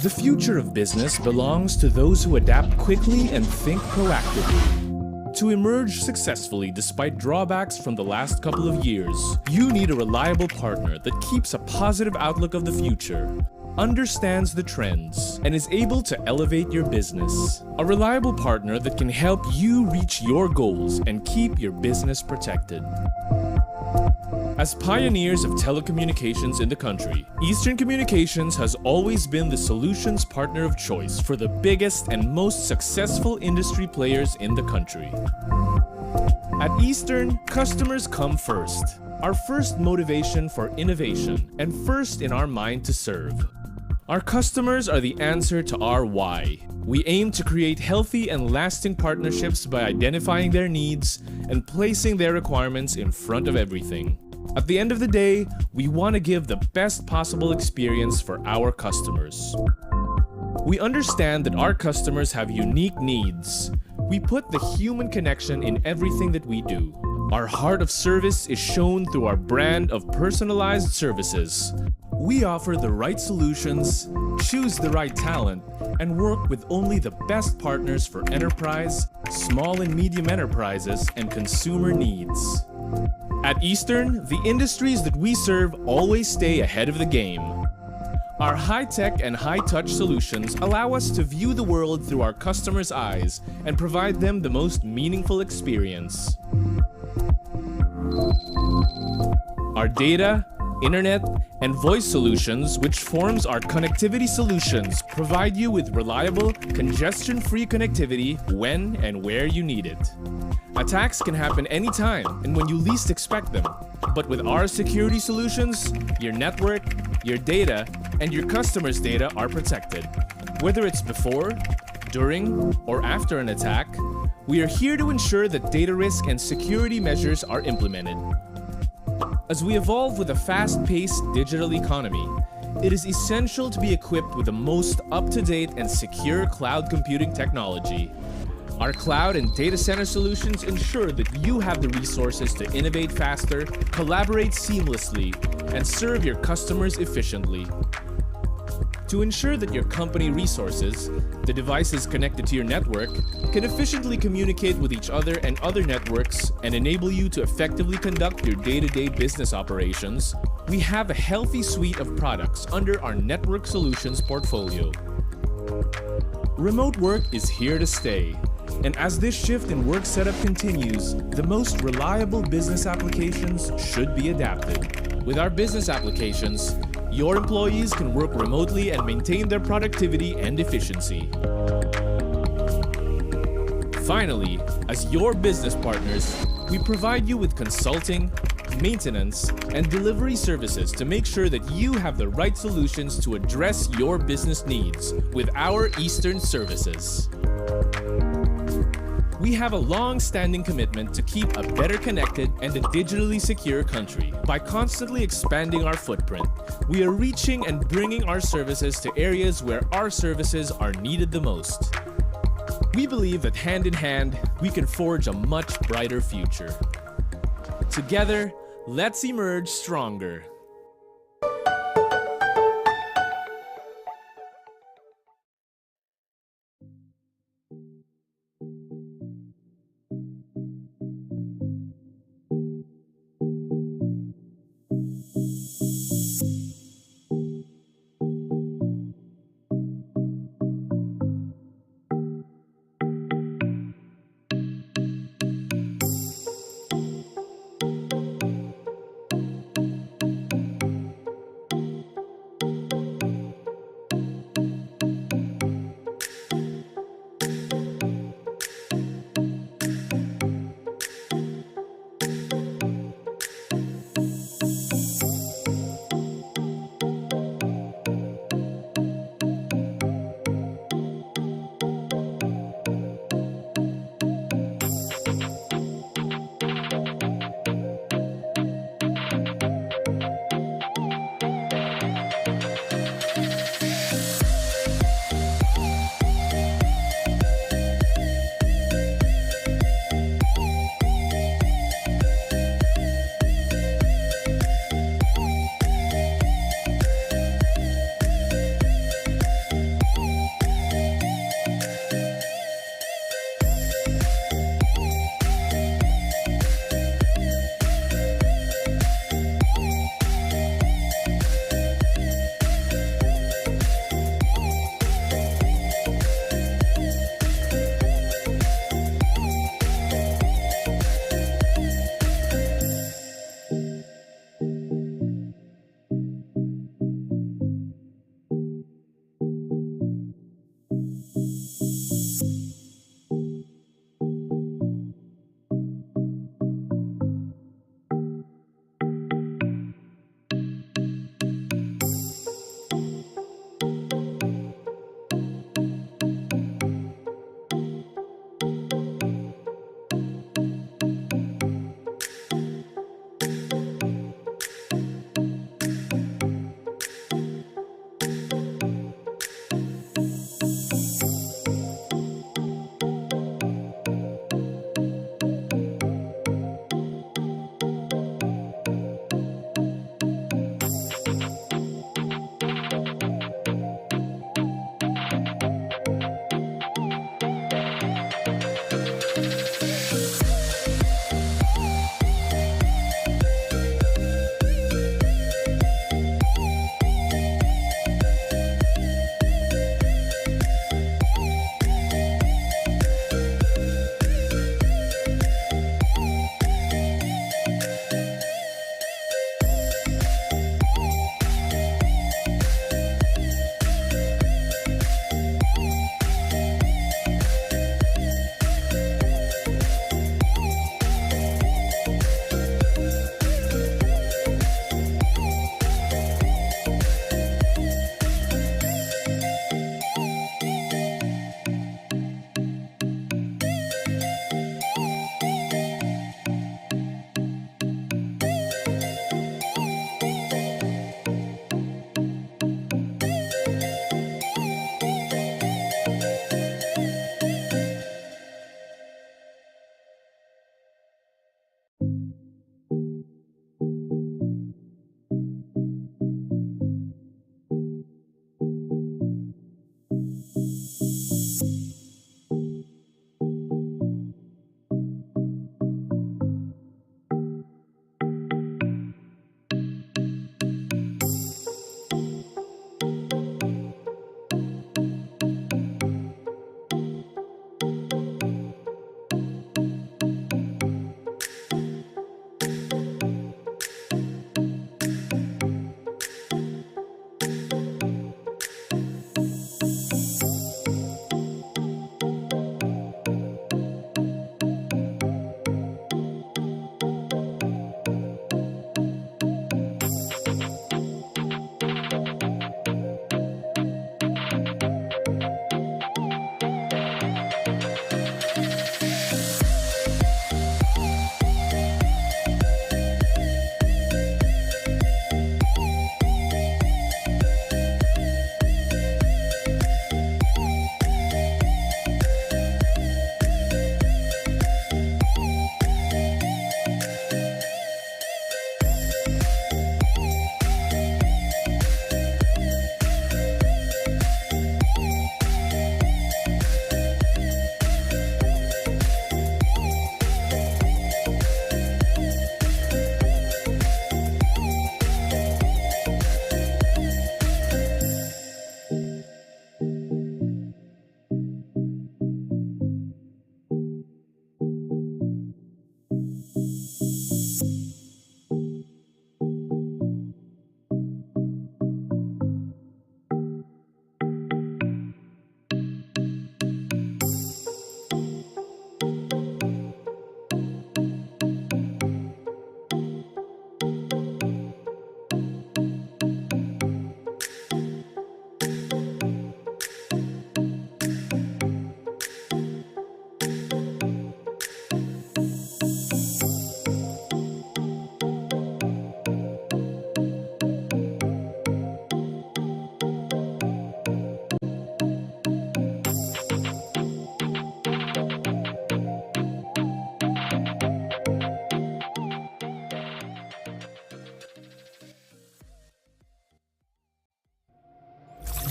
The future of business belongs to those who adapt quickly and think proactively. To emerge successfully despite drawbacks from the last couple of years, you need a reliable partner that keeps a positive outlook of the future, understands the trends, and is able to elevate your business. A reliable partner that can help you reach your goals and keep your business protected. As pioneers of telecommunications in the country, Eastern Communications has always been the solutions partner of choice for the biggest and most successful industry players in the country. At Eastern, customers come first, our first motivation for innovation, and first in our mind to serve. Our customers are the answer to our why. We aim to create healthy and lasting partnerships by identifying their needs and placing their requirements in front of everything. At the end of the day, we want to give the best possible experience for our customers. We understand that our customers have unique needs. We put the human connection in everything that we do. Our heart of service is shown through our brand of personalized services. We offer the right solutions, choose the right talent, and work with only the best partners for enterprise, small and medium enterprises, and consumer needs. At Eastern, the industries that we serve always stay ahead of the game. Our high-tech and high-touch solutions allow us to view the world through our customers' eyes and provide them the most meaningful experience. Our data, internet, and voice solutions, which forms our connectivity solutions, provide you with reliable, congestion-free connectivity when and where you need it. Attacks can happen anytime and when you least expect them. But with our security solutions, your network, your data, and your customers' data are protected. Whether it's before, during, or after an attack, we are here to ensure that data risk and security measures are implemented. As we evolve with a fast-paced digital economy, it is essential to be equipped with the most up-to-date and secure cloud computing technology. Our cloud and data center solutions ensure that you have the resources to innovate faster, collaborate seamlessly, and serve your customers efficiently. To ensure that your company resources, the devices connected to your network, can efficiently communicate with each other and other networks and enable you to effectively conduct your day-to-day business operations, we have a healthy suite of products under our network solutions portfolio. Remote work is here to stay. And as this shift in work setup continues, the most reliable business applications should be adapted. With our business applications, your employees can work remotely and maintain their productivity and efficiency. Finally, as your business partners, we provide you with consulting, maintenance, and delivery services to make sure that you have the right solutions to address your business needs with our Eastern services. We have a long-standing commitment to keep a better connected and a digitally secure country. By constantly expanding our footprint, we are reaching and bringing our services to areas where our services are needed the most. We believe that hand in hand, we can forge a much brighter future. Together, let's emerge stronger.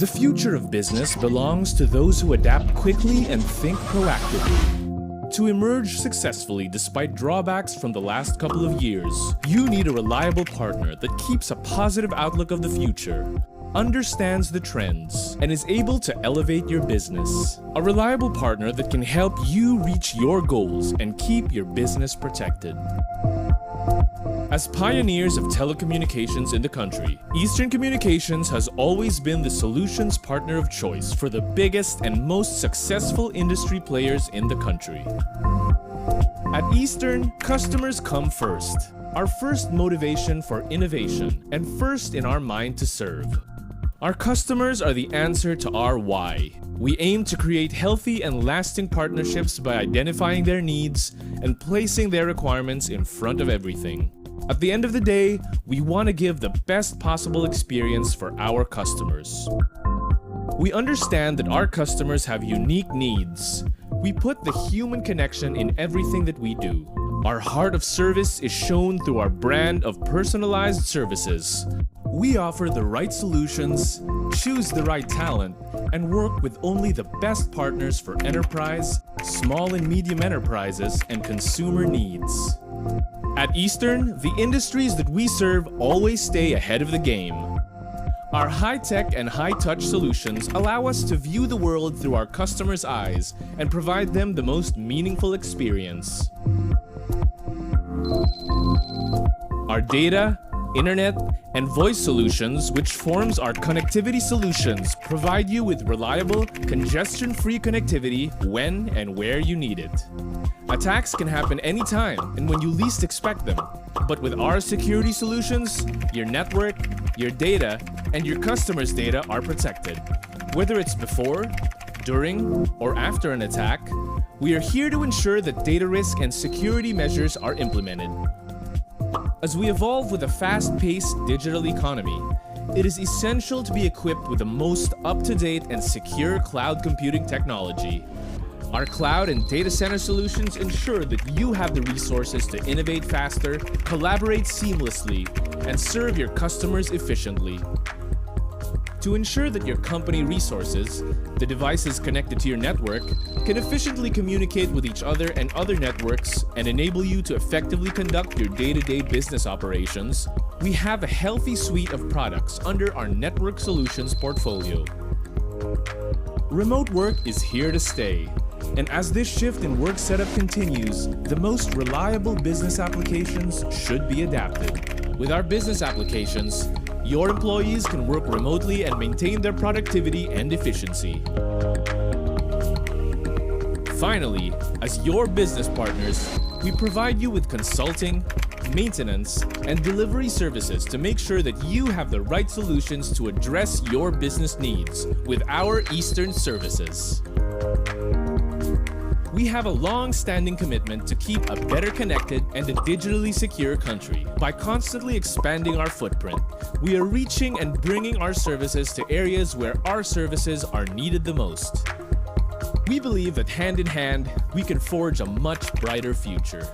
The future of business belongs to those who adapt quickly and think proactively. To emerge successfully despite drawbacks from the last couple of years, you need a reliable partner that keeps a positive outlook of the future, understands the trends, and is able to elevate your business. A reliable partner that can help you reach your goals and keep your business protected. As pioneers of telecommunications in the country, Eastern Communications has always been the solutions partner of choice for the biggest and most successful industry players in the country. At Eastern, customers come first, our first motivation for innovation, and first in our mind to serve. Our customers are the answer to our why. We aim to create healthy and lasting partnerships by identifying their needs and placing their requirements in front of everything. At the end of the day, we want to give the best possible experience for our customers. We understand that our customers have unique needs. We put the human connection in everything that we do. Our heart of service is shown through our brand of personalized services. We offer the right solutions, choose the right talent, and work with only the best partners for enterprise, small and medium enterprises, and consumer needs. At Eastern, the industries that we serve always stay ahead of the game. Our high-tech and high-touch solutions allow us to view the world through our customers' eyes and provide them the most meaningful experience. Our data, internet, and voice solutions, which forms our connectivity solutions, provide you with reliable, congestion-free connectivity when and where you need it. Attacks can happen anytime and when you least expect them. But with our security solutions, your network, your data, and your customers' data are protected. Whether it's before, during, or after an attack, we are here to ensure that data risk and security measures are implemented. As we evolve with a fast-paced digital economy, it is essential to be equipped with the most up-to-date and secure cloud computing technology. Our cloud and data center solutions ensure that you have the resources to innovate faster, collaborate seamlessly, and serve your customers efficiently. To ensure that your company resources, the devices connected to your network, can efficiently communicate with each other and other networks and enable you to effectively conduct your day-to-day business operations, we have a healthy suite of products under our network solutions portfolio. Remote work is here to stay. And as this shift in work setup continues, the most reliable business applications should be adapted. With our business applications, your employees can work remotely and maintain their productivity and efficiency. Finally, as your business partners, we provide you with consulting, maintenance, and delivery services to make sure that you have the right solutions to address your business needs with our Eastern services. We have a long-standing commitment to keep a better connected and a digitally secure country. By constantly expanding our footprint, we are reaching and bringing our services to areas where our services are needed the most. We believe that hand in hand, we can forge a much brighter future.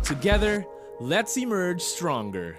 Together, let's emerge stronger.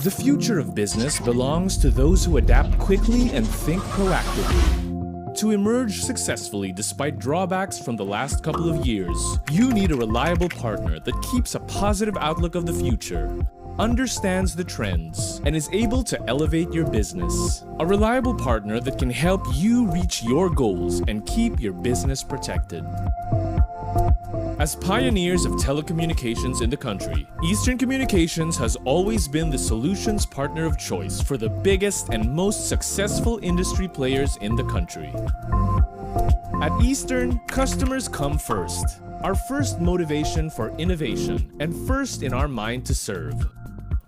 The future of business belongs to those who adapt quickly and think proactively. To emerge successfully despite drawbacks from the last couple of years, you need a reliable partner that keeps a positive outlook of the future, understands the trends, and is able to elevate your business. A reliable partner that can help you reach your goals and keep your business protected. As pioneers of telecommunications in the country, Eastern Communications has always been the solutions partner of choice for the biggest and most successful industry players in the country. At Eastern, customers come first, our first motivation for innovation, and first in our mind to serve.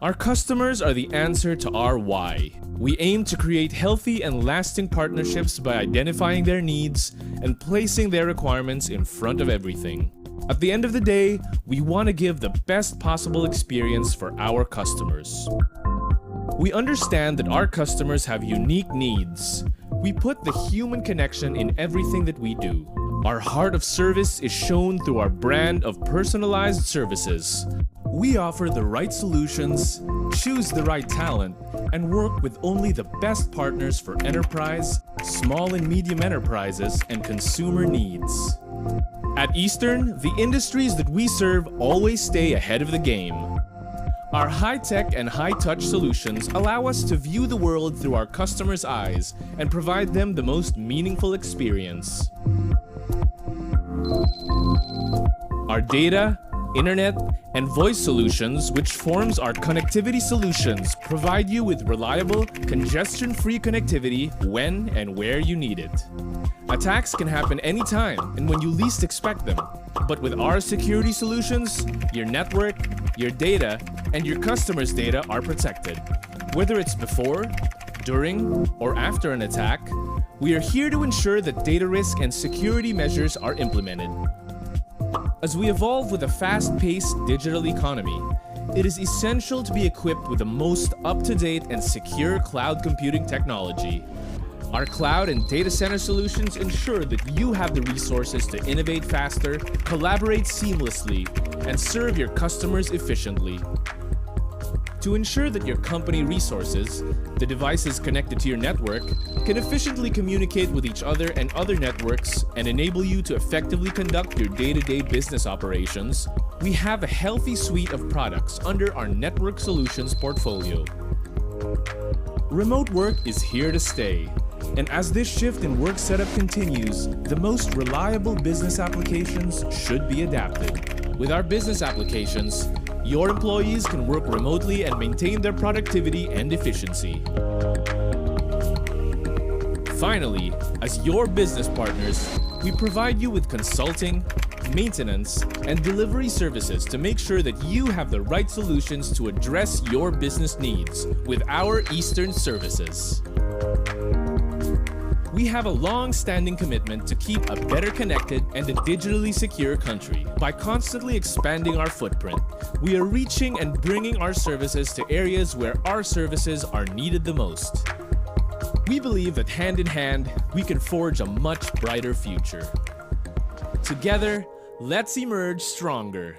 Our customers are the answer to our why. We aim to create healthy and lasting partnerships by identifying their needs and placing their requirements in front of everything. At the end of the day, we want to give the best possible experience for our customers. We understand that our customers have unique needs. We put the human connection in everything that we do. Our heart of service is shown through our brand of personalized services. We offer the right solutions, choose the right talent, and work with only the best partners for enterprise, small and medium enterprises, and consumer needs. At Eastern, the industries that we serve always stay ahead of the game. Our high-tech and high-touch solutions allow us to view the world through our customers' eyes and provide them the most meaningful experience. Our data, internet, and voice solutions, which forms our connectivity solutions, provide you with reliable, congestion-free connectivity when and where you need it. Attacks can happen anytime and when you least expect them. But with our security solutions, your network, your data, and your customers' data are protected. Whether it's before, during, or after an attack, we are here to ensure that data risk and security measures are implemented. As we evolve with a fast-paced digital economy, it is essential to be equipped with the most up-to-date and secure cloud computing technology. Our cloud and data center solutions ensure that you have the resources to innovate faster, collaborate seamlessly, and serve your customers efficiently. To ensure that your company resources, the devices connected to your network, can efficiently communicate with each other and other networks and enable you to effectively conduct your day-to-day business operations, we have a healthy suite of products under our network solutions portfolio. Remote work is here to stay. And as this shift in work setup continues, the most reliable business applications should be adapted. With our business applications, your employees can work remotely and maintain their productivity and efficiency. Finally, as your business partners, we provide you with consulting, maintenance, and delivery services to make sure that you have the right solutions to address your business needs with our Eastern services. We have a long-standing commitment to keep a better connected and a digitally secure country. By constantly expanding our footprint, we are reaching and bringing our services to areas where our services are needed the most. We believe that hand in hand, we can forge a much brighter future. Together, let's emerge stronger.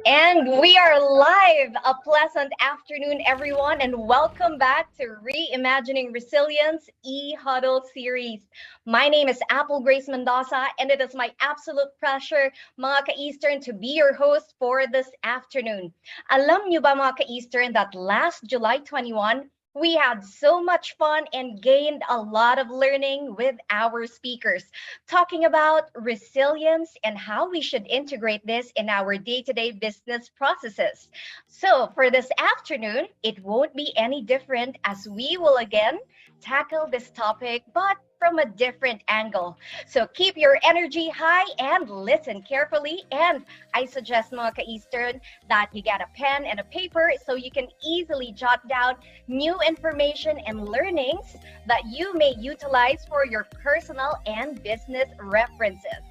And we are live. A pleasant afternoon, everyone, and welcome back to Reimagining Resilience e-Huddle series. My name is Apple Grace Mendoza, and it is my absolute pleasure, mga ka-Eastern, to be your host for this afternoon. Alam nyo ba, mga ka-Eastern, that last July 21, we had so much fun and gained a lot of learning with our speakers, talking about resilience and how we should integrate this in our day to day business processes. So, for this afternoon, it won't be any different as we will again tackle this topic, but from a different angle. So, keep your energy high and listen carefully. And I suggest, mga ka-Eastern, that you get a pen and a paper so you can easily jot down new information and learnings that you may utilize for your personal and business references.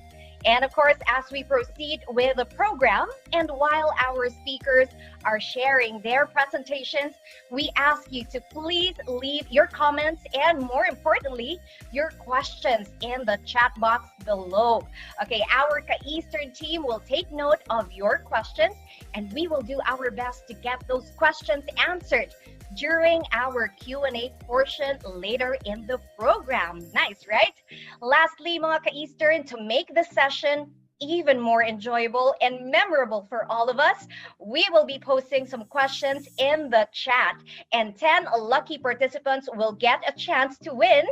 And of course, as we proceed with the program, and while our speakers are sharing their presentations, we ask you to please leave your comments and, more importantly, your questions in the chat box below. Okay, our Ka-Eastern team will take note of your questions, and we will do our best to get those questions answered during our Q&A portion later in the program. Nice, right? Lastly, mga ka-Eastern, to make the session even more enjoyable and memorable for all of us, we will be posting some questions in the chat, and 10 lucky participants will get a chance to win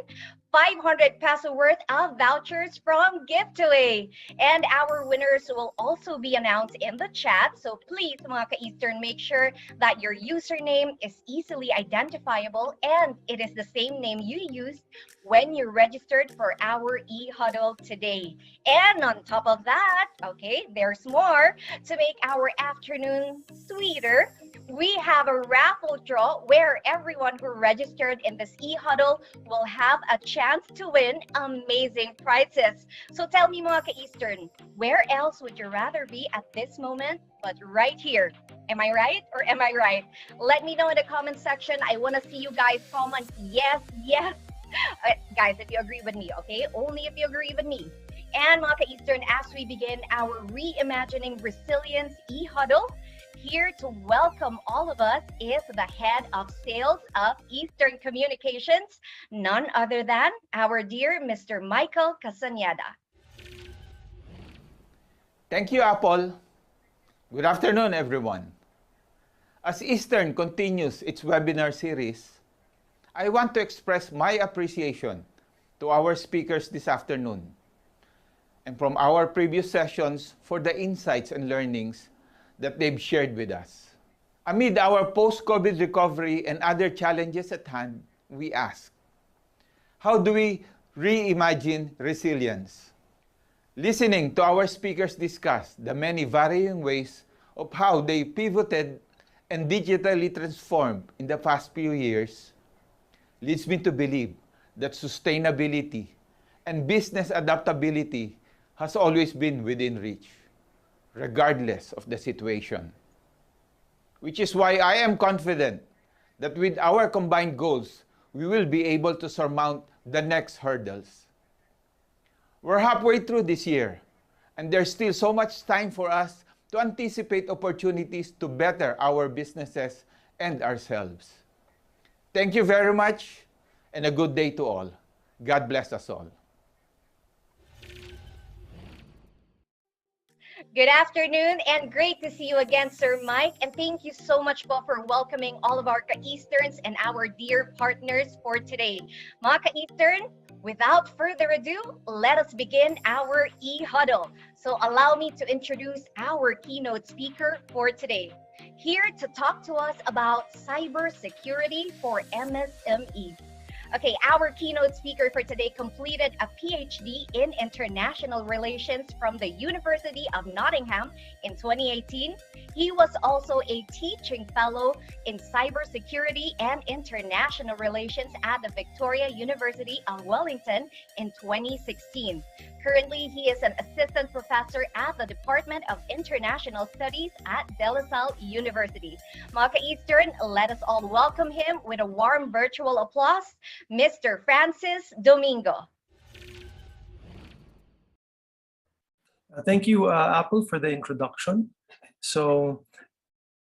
500 peso worth of vouchers from Giftaway. And our winners will also be announced in the chat. So please, mga ka-Eastern, make sure that your username is easily identifiable and it is the same name you used when you registered for our e-huddle today. And on top of that, okay, there's more. To make our afternoon sweeter, we have a raffle draw where everyone who registered in this e-huddle will have a chance to win amazing prizes. So tell me, mga ka-Eastern, where else would you rather be at this moment but right here? Am I right or am I right? Let me know in the comment section. I want to see you guys comment yes, yes. Guys, if you agree with me, okay? Only if you agree with me. And mga ka-Eastern, as we begin our Reimagining Resilience e-huddle, here to welcome all of us is the head of sales of Eastern Communications, none other than our dear Mr. Michael Casañeda. Thank you, Apple. Good afternoon, everyone. As Eastern continues its webinar series, I want to express my appreciation to our speakers this afternoon and from our previous sessions for the insights and learnings that they've shared with us. Amid our post-COVID recovery and other challenges at hand, we ask, how do we reimagine resilience? Listening to our speakers discuss the many varying ways of how they pivoted and digitally transformed in the past few years leads me to believe that sustainability and business adaptability has always been within reach, regardless of the situation. Which is why I am confident that with our combined goals, we will be able to surmount the next hurdles. We're halfway through this year, and there's still so much time for us to anticipate opportunities to better our businesses and ourselves. Thank you very much, and a good day to all. God bless us all. Good afternoon and great to see you again, Sir Mike. And thank you so much po for welcoming all of our Ka-Easterns and our dear partners for today. Mga Ka-Eastern, without further ado, let us begin our e-huddle. So allow me to introduce our keynote speaker for today. Here to talk to us about cybersecurity for MSMEs. Okay, our keynote speaker for today completed a PhD in International Relations from the University of Nottingham in 2018. He was also a teaching fellow in cybersecurity and international relations at the Victoria University of Wellington in 2016. Currently, he is an assistant professor at the Department of International Studies at De La Salle University. Mga Ka-Eastern, let us all welcome him with a warm virtual applause, Mr. Francis Domingo. Thank you, Apple, for the introduction. So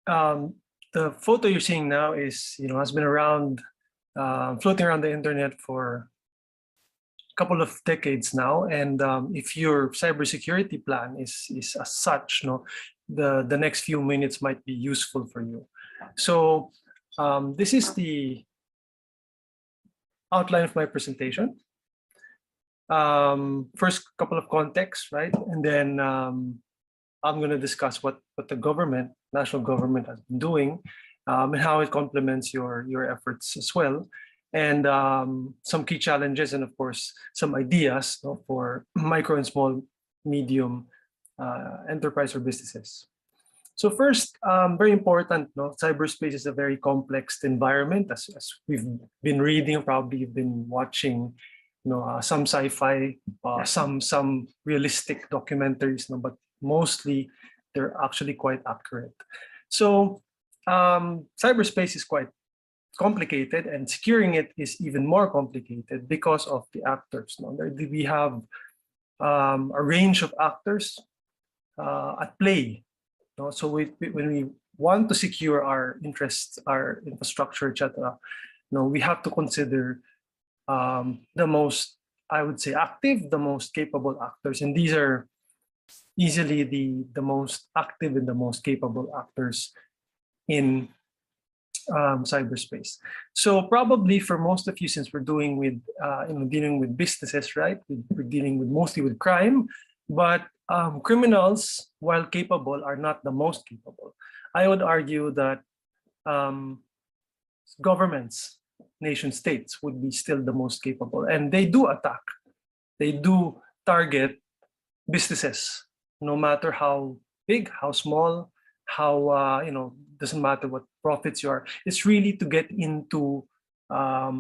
the photo you're seeing now is, has been around, floating around the internet for a couple of decades now. And if your cybersecurity plan is as such, the next few minutes might be useful for you. So this is the outline of my presentation. First couple of contexts, right? And then I'm going to discuss what the government, national government, has been doing, and how it complements your efforts as well, and some key challenges, and of course some ideas for micro and small, medium enterprise or businesses. So first, very important, cyberspace is a very complex environment, as we've been reading, probably you've been watching, some sci-fi, some realistic documentaries, but mostly they're actually quite accurate. So cyberspace is quite complicated, and securing it is even more complicated because of the actors. We have a range of actors at play. So when we want to secure our interests, our infrastructure, etc., we have to consider the most, I would say, active, the most capable actors, and these are easily the most active and the most capable actors in cyberspace. So probably for most of you, since we're dealing with businesses, right? We're dealing mostly with crime, but criminals, while capable, are not the most capable. I would argue that governments, nation states, would be still the most capable, and they do attack. They do target businesses, no matter how big, how small, how doesn't matter what profits you are. It's really to get into a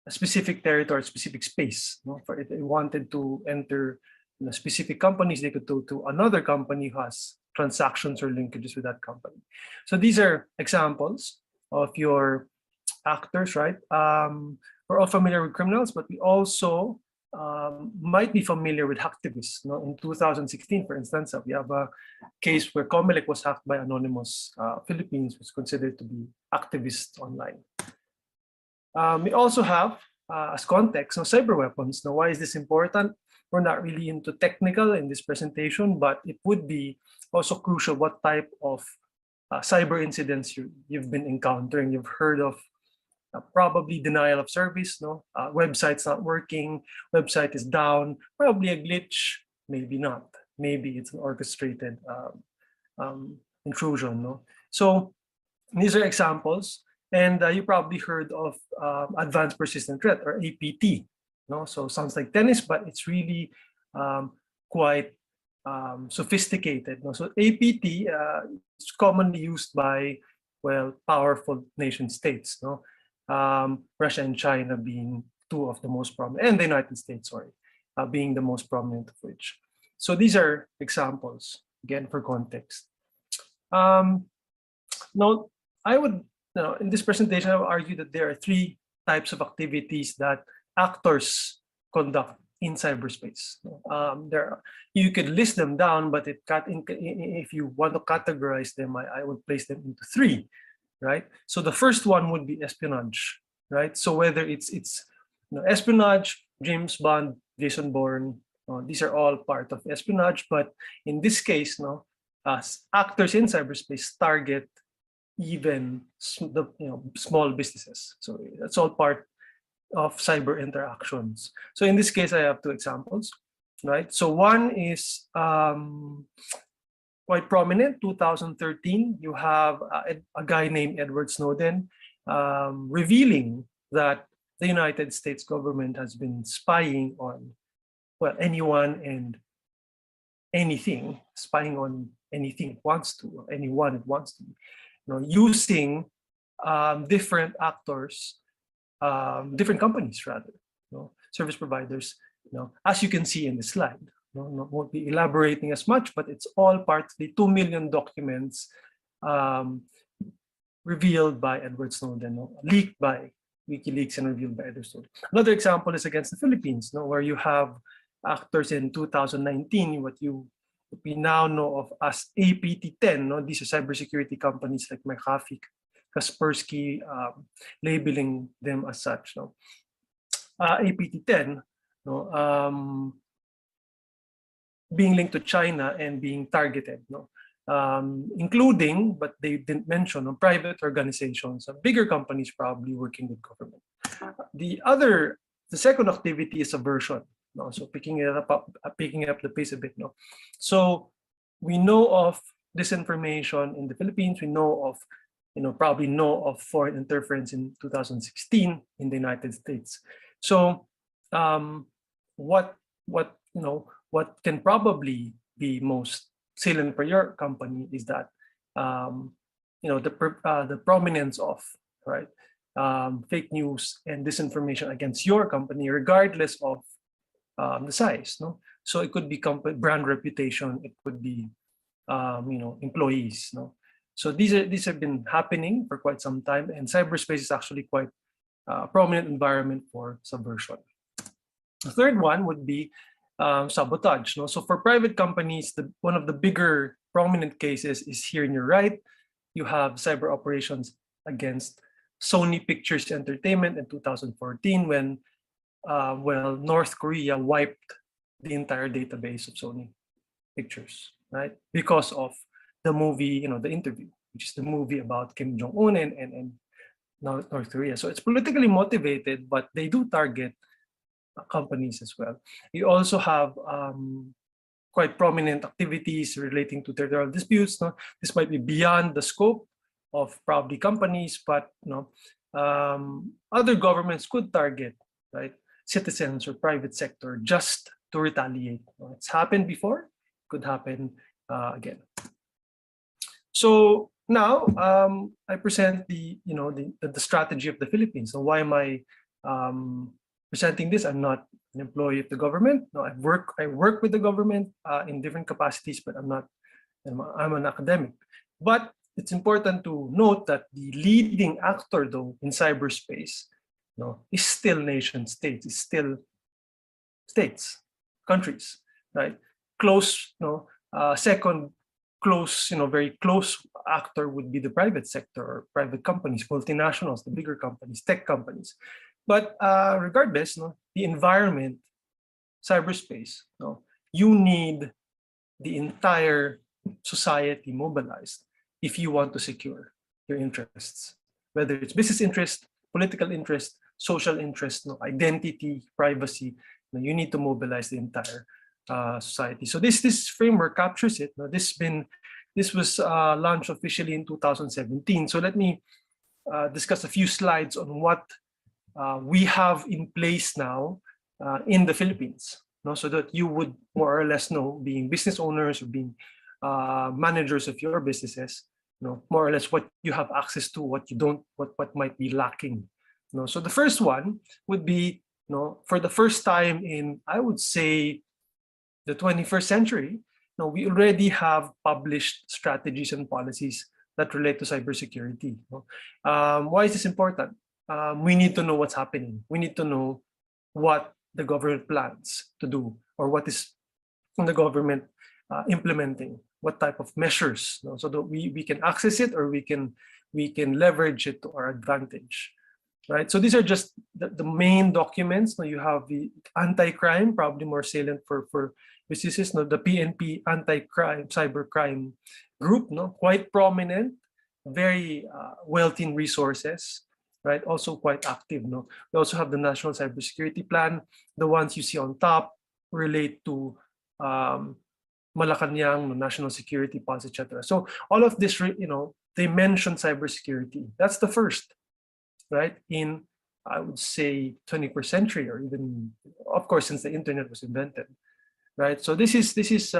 specific territory, specific space. For if they wanted to enter specific companies, they could go to another company who has transactions or linkages with that company. So these are examples of your actors, right? We're all familiar with criminals, but we also might be familiar with hacktivists. In 2016, for instance, we have a case where Comelec was hacked by anonymous Philippines, was considered to be activists online. We also have, as context, cyber weapons. Now, why is this important? We're not really into technical in this presentation, but it would be also crucial what type of cyber incidents you've been encountering. You've heard of probably denial of service, website's not working, website is down, probably a glitch, maybe not, maybe it's an orchestrated intrusion. So these are examples, and you probably heard of advanced persistent threat, or APT. So sounds like tennis, but it's really quite sophisticated. So APT is commonly used by, powerful nation states. Russia and China being two of the most prominent, and the United States, being the most prominent of which. So these are examples, again, for context. Now, I would, in this presentation, I would argue that there are three types of activities that actors conduct in cyberspace. You could list them down, but if you want to categorize them, I would place them into three. Right. So the first one would be espionage, right? So whether it's espionage, James Bond, Jason Bourne, these are all part of espionage. But in this case, actors in cyberspace target even small businesses. So that's all part of cyber interactions. So in this case, I have two examples, right? So one is quite prominent. 2013, you have a guy named Edward Snowden revealing that the United States government has been spying on, anyone and anything, spying on anything it wants to, or anyone it wants to, using different actors, different companies rather, service providers, as you can see in the slide. Won't be elaborating as much, but it's all part of the 2 million documents revealed by Edward Snowden, leaked by WikiLeaks and revealed by Edward Snowden. Another example is against the Philippines, where you have actors in 2019, what you we now know of as APT10. No? These are cybersecurity companies like McAfee, Kaspersky, labeling them as such. No? APT10, no? Being linked to China and being targeted, no? Including, but they didn't mention, private organizations, bigger companies probably working with government. The second activity is subversion. No? So picking up the pace a bit. No? So we know of disinformation in the Philippines. We know of, probably know of foreign interference in 2016 in the United States. So what can probably be most salient for your company is that the prominence of fake news and disinformation against your company, regardless of the size. No, so it could be brand reputation, it could be employees. No, so these have been happening for quite some time, and cyberspace is actually quite a prominent environment for subversion. The third one would be sabotage. No? So for private companies, one of the bigger prominent cases is here in your right. You have cyber operations against Sony Pictures Entertainment in 2014 when North Korea wiped the entire database of Sony Pictures, right? Because of the movie, The Interview, which is the movie about Kim Jong-un and North Korea. So it's politically motivated, but they do target companies as well. You also have quite prominent activities relating to territorial disputes. No? This might be beyond the scope of probably companies, but other governments could target citizens or private sector just to retaliate. It's happened before, could happen again. So now I present the strategy of the Philippines. So why am I presenting this? I'm not an employee of the government. No, I work with the government in different capacities, but I'm an academic. But it's important to note that the leading actor, though, in cyberspace, is still nation states. It's still states, countries, right? Close, second close, very close actor would be the private sector or private companies, multinationals, the bigger companies, tech companies. But regardless, the environment, cyberspace, you need the entire society mobilized if you want to secure your interests, whether it's business interest, political interest, social interest, identity, privacy. You need to mobilize the entire society. So this framework captures it. This was launched officially in 2017. So let me discuss a few slides on what we have in place now in the Philippines, so that you would more or less know, being business owners or being managers of your businesses, more or less what you have access to, what you don't, what might be lacking. So the first one would be, for the first time in, I would say, the 21st century, we already have published strategies and policies that relate to cybersecurity. Why is this important? We need to know what's happening. We need to know what the government plans to do, or what is the government implementing, what type of measures, so that we can access it, or we can leverage it to our advantage, right? So these are just the main documents. You have the anti-crime, probably more salient for businesses. The PNP anti-crime, cybercrime group, quite prominent, very wealthy in resources, right? Also quite active. We also have the National Cybersecurity Plan. The ones you see on top relate to Malacanang, National Security Policy, etc. So all of this, they mention cybersecurity. That's the first, right? In, I would say, 21st century, or even, of course, since the internet was invented, right? So this is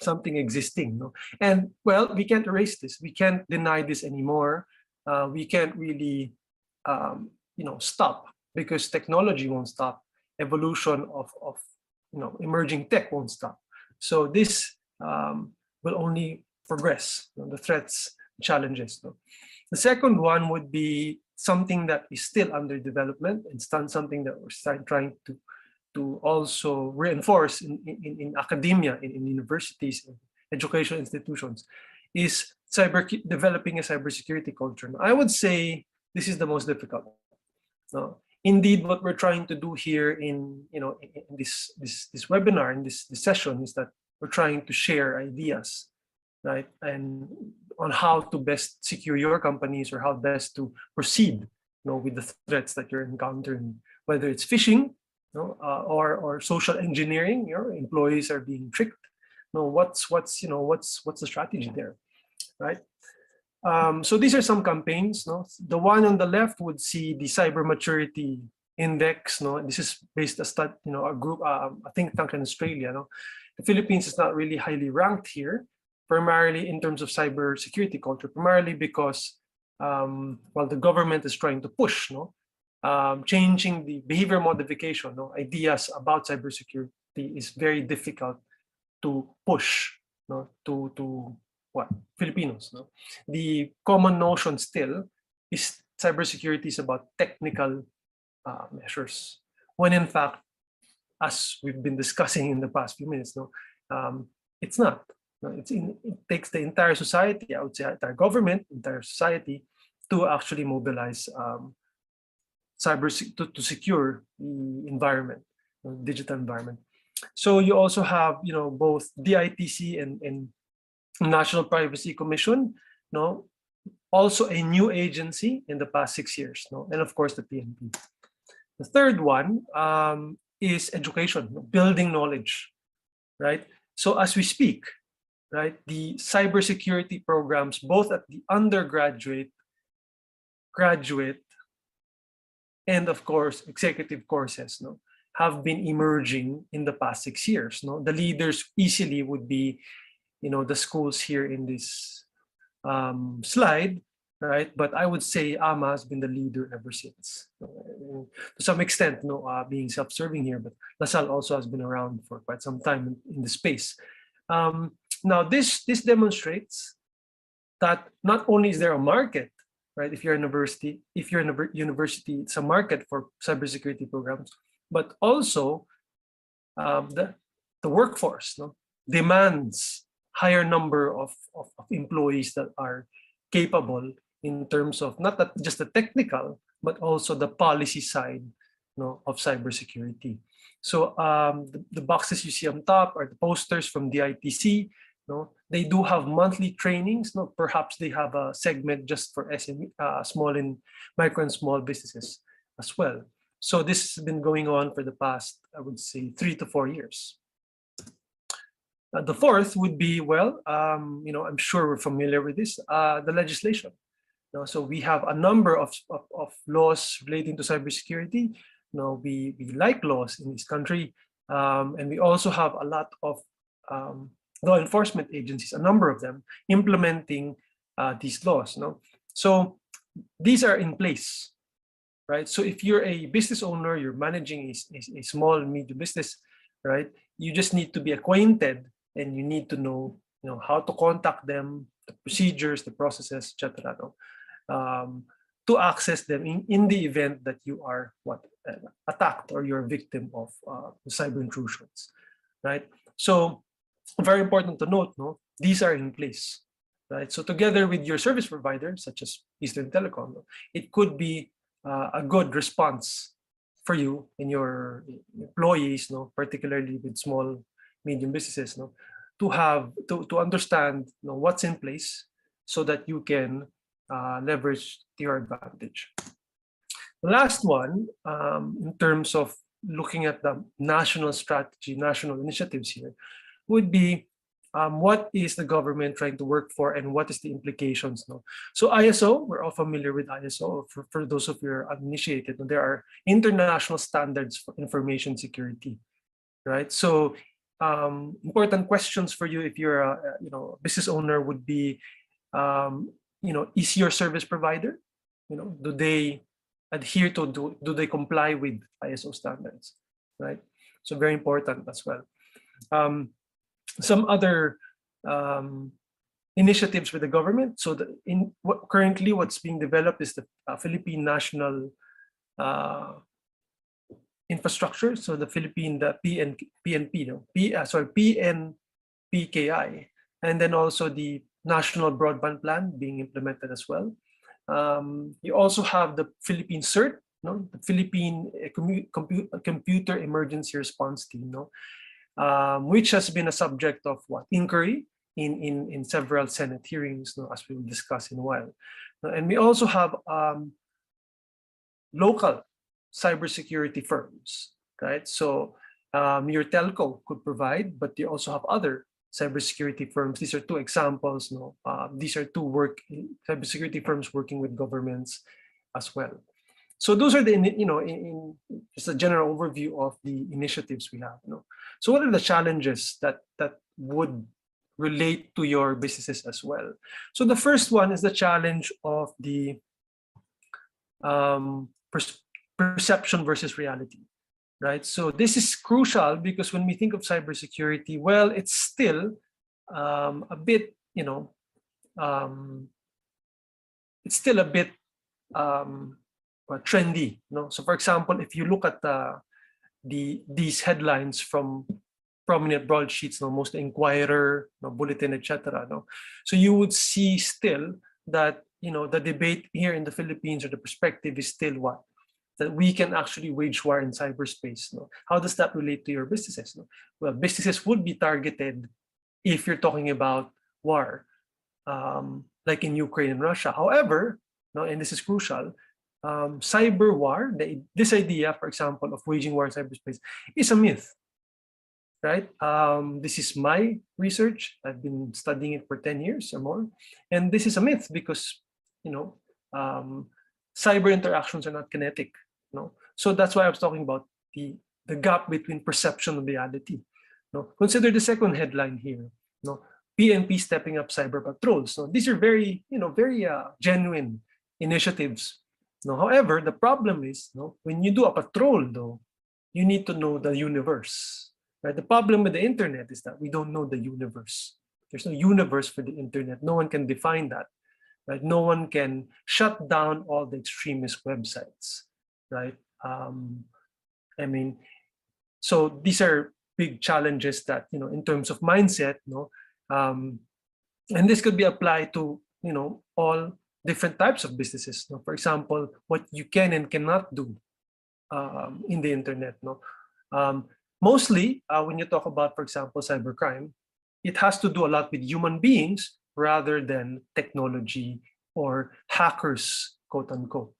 something existing, and well, we can't erase this. We can't deny this anymore. We can't really, stop, because technology won't stop. Evolution of emerging tech won't stop. So this will only progress. The threats, challenges. The second one would be something that is still under development. It's something that we're trying to to also reinforce in academia, in universities, in educational institutions, is developing a cybersecurity culture. I would say this is the most difficult. No? Indeed, what we're trying to do here in this webinar, in this session, is that we're trying to share ideas, right, and on how to best secure your companies or how best to proceed, with the threats that you're encountering, whether it's phishing, or social engineering. Your employees are being tricked. What's the strategy there, right? So these are some campaigns. The one on the left would see the cyber maturity index. This is based a group, a think tank in Australia. The Philippines is not really highly ranked here, primarily in terms of cyber security culture, primarily because while the government is trying to push, changing the behavior modification, ideas about cybersecurity is very difficult to push, to what Filipinos. The common notion still is cybersecurity is about technical measures, when in fact, as we've been discussing in the past few minutes, it's not. It takes the entire society, I would say, entire government, entire society, to actually mobilize to secure the environment, digital environment. So you also have, both DITC and National Privacy Commission, also a new agency in the past 6 years, and of course the PNP. The third one is education, building knowledge, right? So as we speak, right, the cybersecurity programs, both at the undergraduate, graduate, and of course executive courses, have been emerging in the past 6 years. The leaders easily would be, the schools here in this slide, right? But I would say AMA has been the leader ever since. To some extent, being self-serving here, but LaSalle also has been around for quite some time in the space. Now, this demonstrates that not only is there a market, right? If you're in a university, it's a market for cybersecurity programs, but also the workforce demands higher number of employees that are capable in terms of not just the technical, but also the policy side of cybersecurity. So the boxes you see on top are the posters from DITC. They do have monthly trainings. Perhaps they have a segment just for SME, micro and small businesses as well. So this has been going on for the past, I would say, 3 to 4 years. The fourth would be, I'm sure we're familiar with this, the legislation. So we have a number of laws relating to cybersecurity. We like laws in this country, and we also have a lot of law enforcement agencies, a number of them, implementing these laws. So these are in place, right? So if you're a business owner, you're managing a small, medium business, right? You just need to be acquainted, and you need to know, how to contact them, the procedures, the processes, etc. To access them in the event that you are attacked or you're a victim of cyber intrusions, right? So very important to note, these are in place, right? So together with your service provider, such as Eastern Telecom, it could be a good response for you and your employees, particularly with small, medium businesses, to have to understand what's in place so that you can leverage to your advantage. The last one, in terms of looking at the national strategy, national initiatives here, would be what is the government trying to work for and what is the implications. So ISO, we're all familiar with ISO. For those of you who are uninitiated, there are international standards for information security, right? So important questions for you if you're a business owner would be, is your service provider, do they adhere to, do they comply with ISO standards, right? So very important as well. Some other initiatives with the government. So currently what's being developed is the Philippine National infrastructure. So the PNP, no, PNPKI, and then also the National Broadband Plan being implemented as well. You also have the Philippine CERT, no, the Philippine Computer Emergency Response Team, no, which has been a subject of inquiry in several Senate hearings, no, as we will discuss in a while. And we also have local cybersecurity firms, right? So your telco could provide, but you also have other cybersecurity firms. These are two examples. No, these are two cybersecurity firms working with governments as well. So those are the in just a general overview of the initiatives we have. So what are the challenges that would relate to your businesses as well? So the first one is the challenge of the perception versus reality, right? So this is crucial because when we think of cybersecurity, well, it's still a bit, it's still a bit trendy. So for example, if you look at these headlines from prominent broadsheets, most Inquirer, Bulletin, etc. So you would see still that the debate here in the Philippines, or the perspective, is still that we can actually wage war in cyberspace. How does that relate to your businesses? Well, businesses would be targeted if you're talking about war, like in Ukraine and Russia. However, and this is crucial, cyber war, this idea, for example, of waging war in cyberspace, is a myth, right? This is my research. I've been studying it for 10 years or more, and this is a myth because cyber interactions are not kinetic. So that's why I was talking about the gap between perception and reality. Consider the second headline here. PNP stepping up cyber patrols. These are very genuine initiatives. However, the problem is, when you do a patrol, though, you need to know the universe. Right? The problem with the internet is that we don't know the universe. There's no universe for the internet. No one can define that. Right? No one can shut down all the extremist websites. Right? I mean, so these are big challenges that, in terms of mindset, and this could be applied to, all different types of businesses. For example, what you can and cannot do in the internet. Mostly, when you talk about, for example, cybercrime, it has to do a lot with human beings rather than technology or hackers, quote unquote.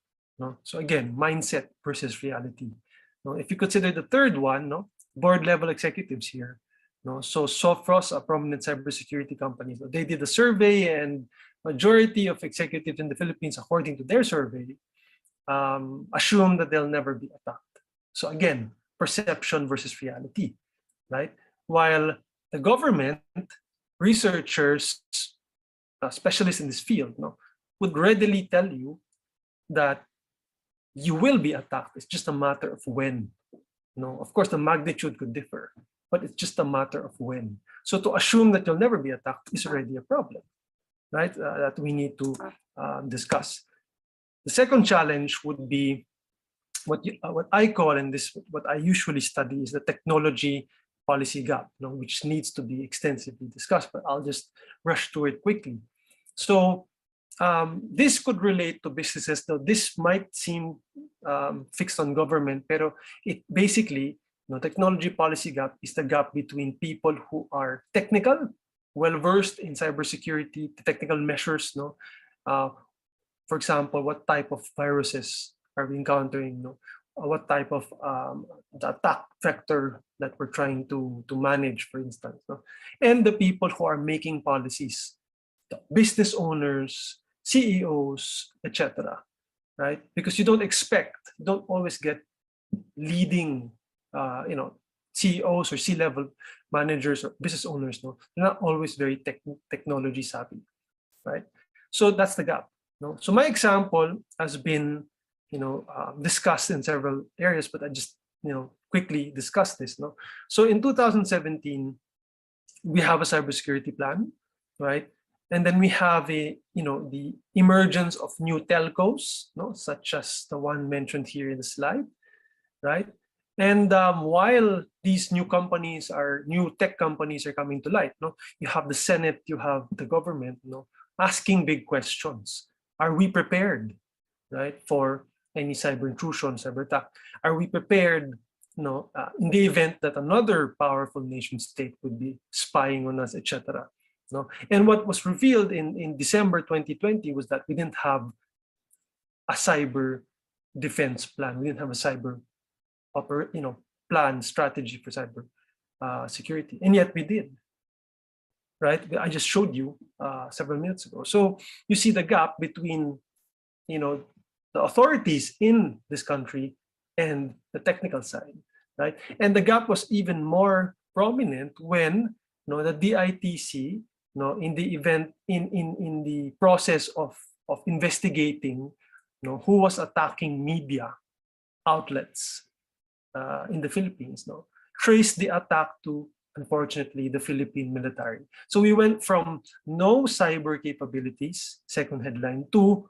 So again, mindset versus reality. If you consider the third one, board level executives here. So Sophros, a prominent cybersecurity company, they did a survey, and majority of executives in the Philippines, according to their survey, assume that they'll never be attacked. So again, perception versus reality, right? While the government, researchers, specialists in this field, would readily tell you that you will be attacked. It's just a matter of when. Of course, the magnitude could differ, but it's just a matter of when. So to assume that you'll never be attacked is already a problem, right? That we need to discuss. The second challenge would be what I call, and what I usually study, is the technology policy gap, which needs to be extensively discussed, but I'll just rush through it quickly. So this could relate to businesses, though this might seem fixed on government, pero it basically, technology policy gap is the gap between people who are technical, well-versed in cybersecurity, the technical measures, for example, what type of viruses are we encountering, what type of the attack vector that we're trying to manage, for instance, and the people who are making policies, the business owners, CEOs, etc. Right? Because you don't always get leading, CEOs or C-level managers or business owners. They're not always very technology savvy, right? So that's the gap. So my example has been, discussed in several areas, but I just, quickly discuss this. So in 2017, we have a cybersecurity plan, right? And then we have the emergence of new telcos, such as the one mentioned here in the slide, right? And while these new tech companies are coming to light, no, you have the Senate, you have the government, no, asking big questions. Are we prepared, right, for any cyber intrusion, cyber attack? Are we prepared, in the event that another powerful nation state would be spying on us, etc. No, and what was revealed in December 2020 was that we didn't have a cyber defense plan. We didn't have a cyber plan, strategy for cyber security, and yet we did. Right? I just showed you several minutes ago. So you see the gap between, the authorities in this country and the technical side, right? And the gap was even more prominent when, the DITC, in the event, in the process of investigating, who was attacking media outlets in the Philippines, traced the attack to, unfortunately, the Philippine military. So we went from no cyber capabilities, second headline, to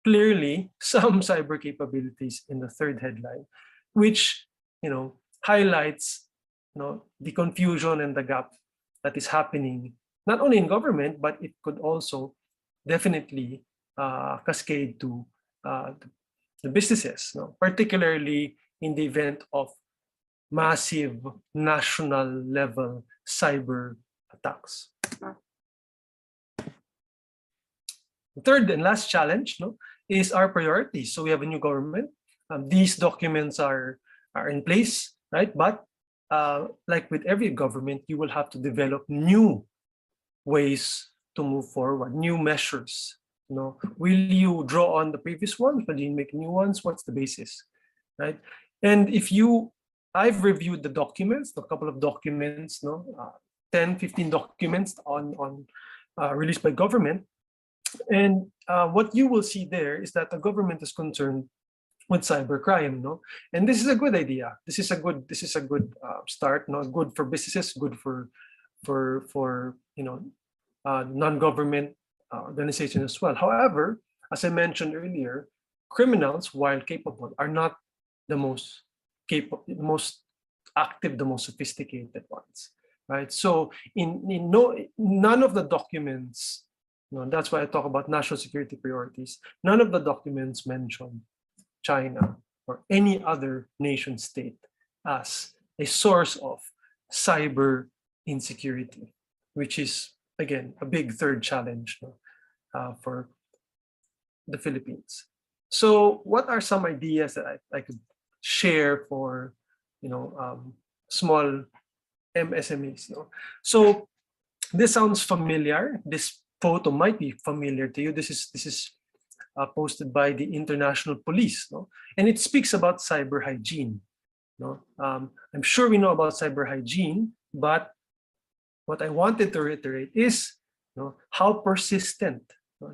clearly some cyber capabilities in the third headline, which highlights the confusion and the gap that is happening not only in government, but it could also definitely cascade to the businesses, particularly in the event of massive national level cyber attacks. The third and last challenge is our priorities. So we have a new government. These documents are in place, right? But like with every government, you will have to develop new ways to move forward, new measures. Will you draw on the previous ones? Will you make new ones? What's the basis, right? And I've reviewed the documents, a couple of documents, 10, 15 documents on released by government. And what you will see there is that the government is concerned with cybercrime, and this is a good idea. This is a good start, good for businesses, good for non-government organization as well. However, as I mentioned earlier, criminals, while capable, are not the most capable, the most active, the most sophisticated ones, right? So none of the documents, that's why I talk about national security priorities. None of the documents mention China or any other nation state as a source of cyber insecurity, which is, again, a big third challenge for the Philippines. So what are some ideas that I could share for small MSMEs? So this sounds familiar. This photo might be familiar to you. This is posted by the International Police, and it speaks about cyber hygiene. I'm sure we know about cyber hygiene, but what I wanted to reiterate is how persistent.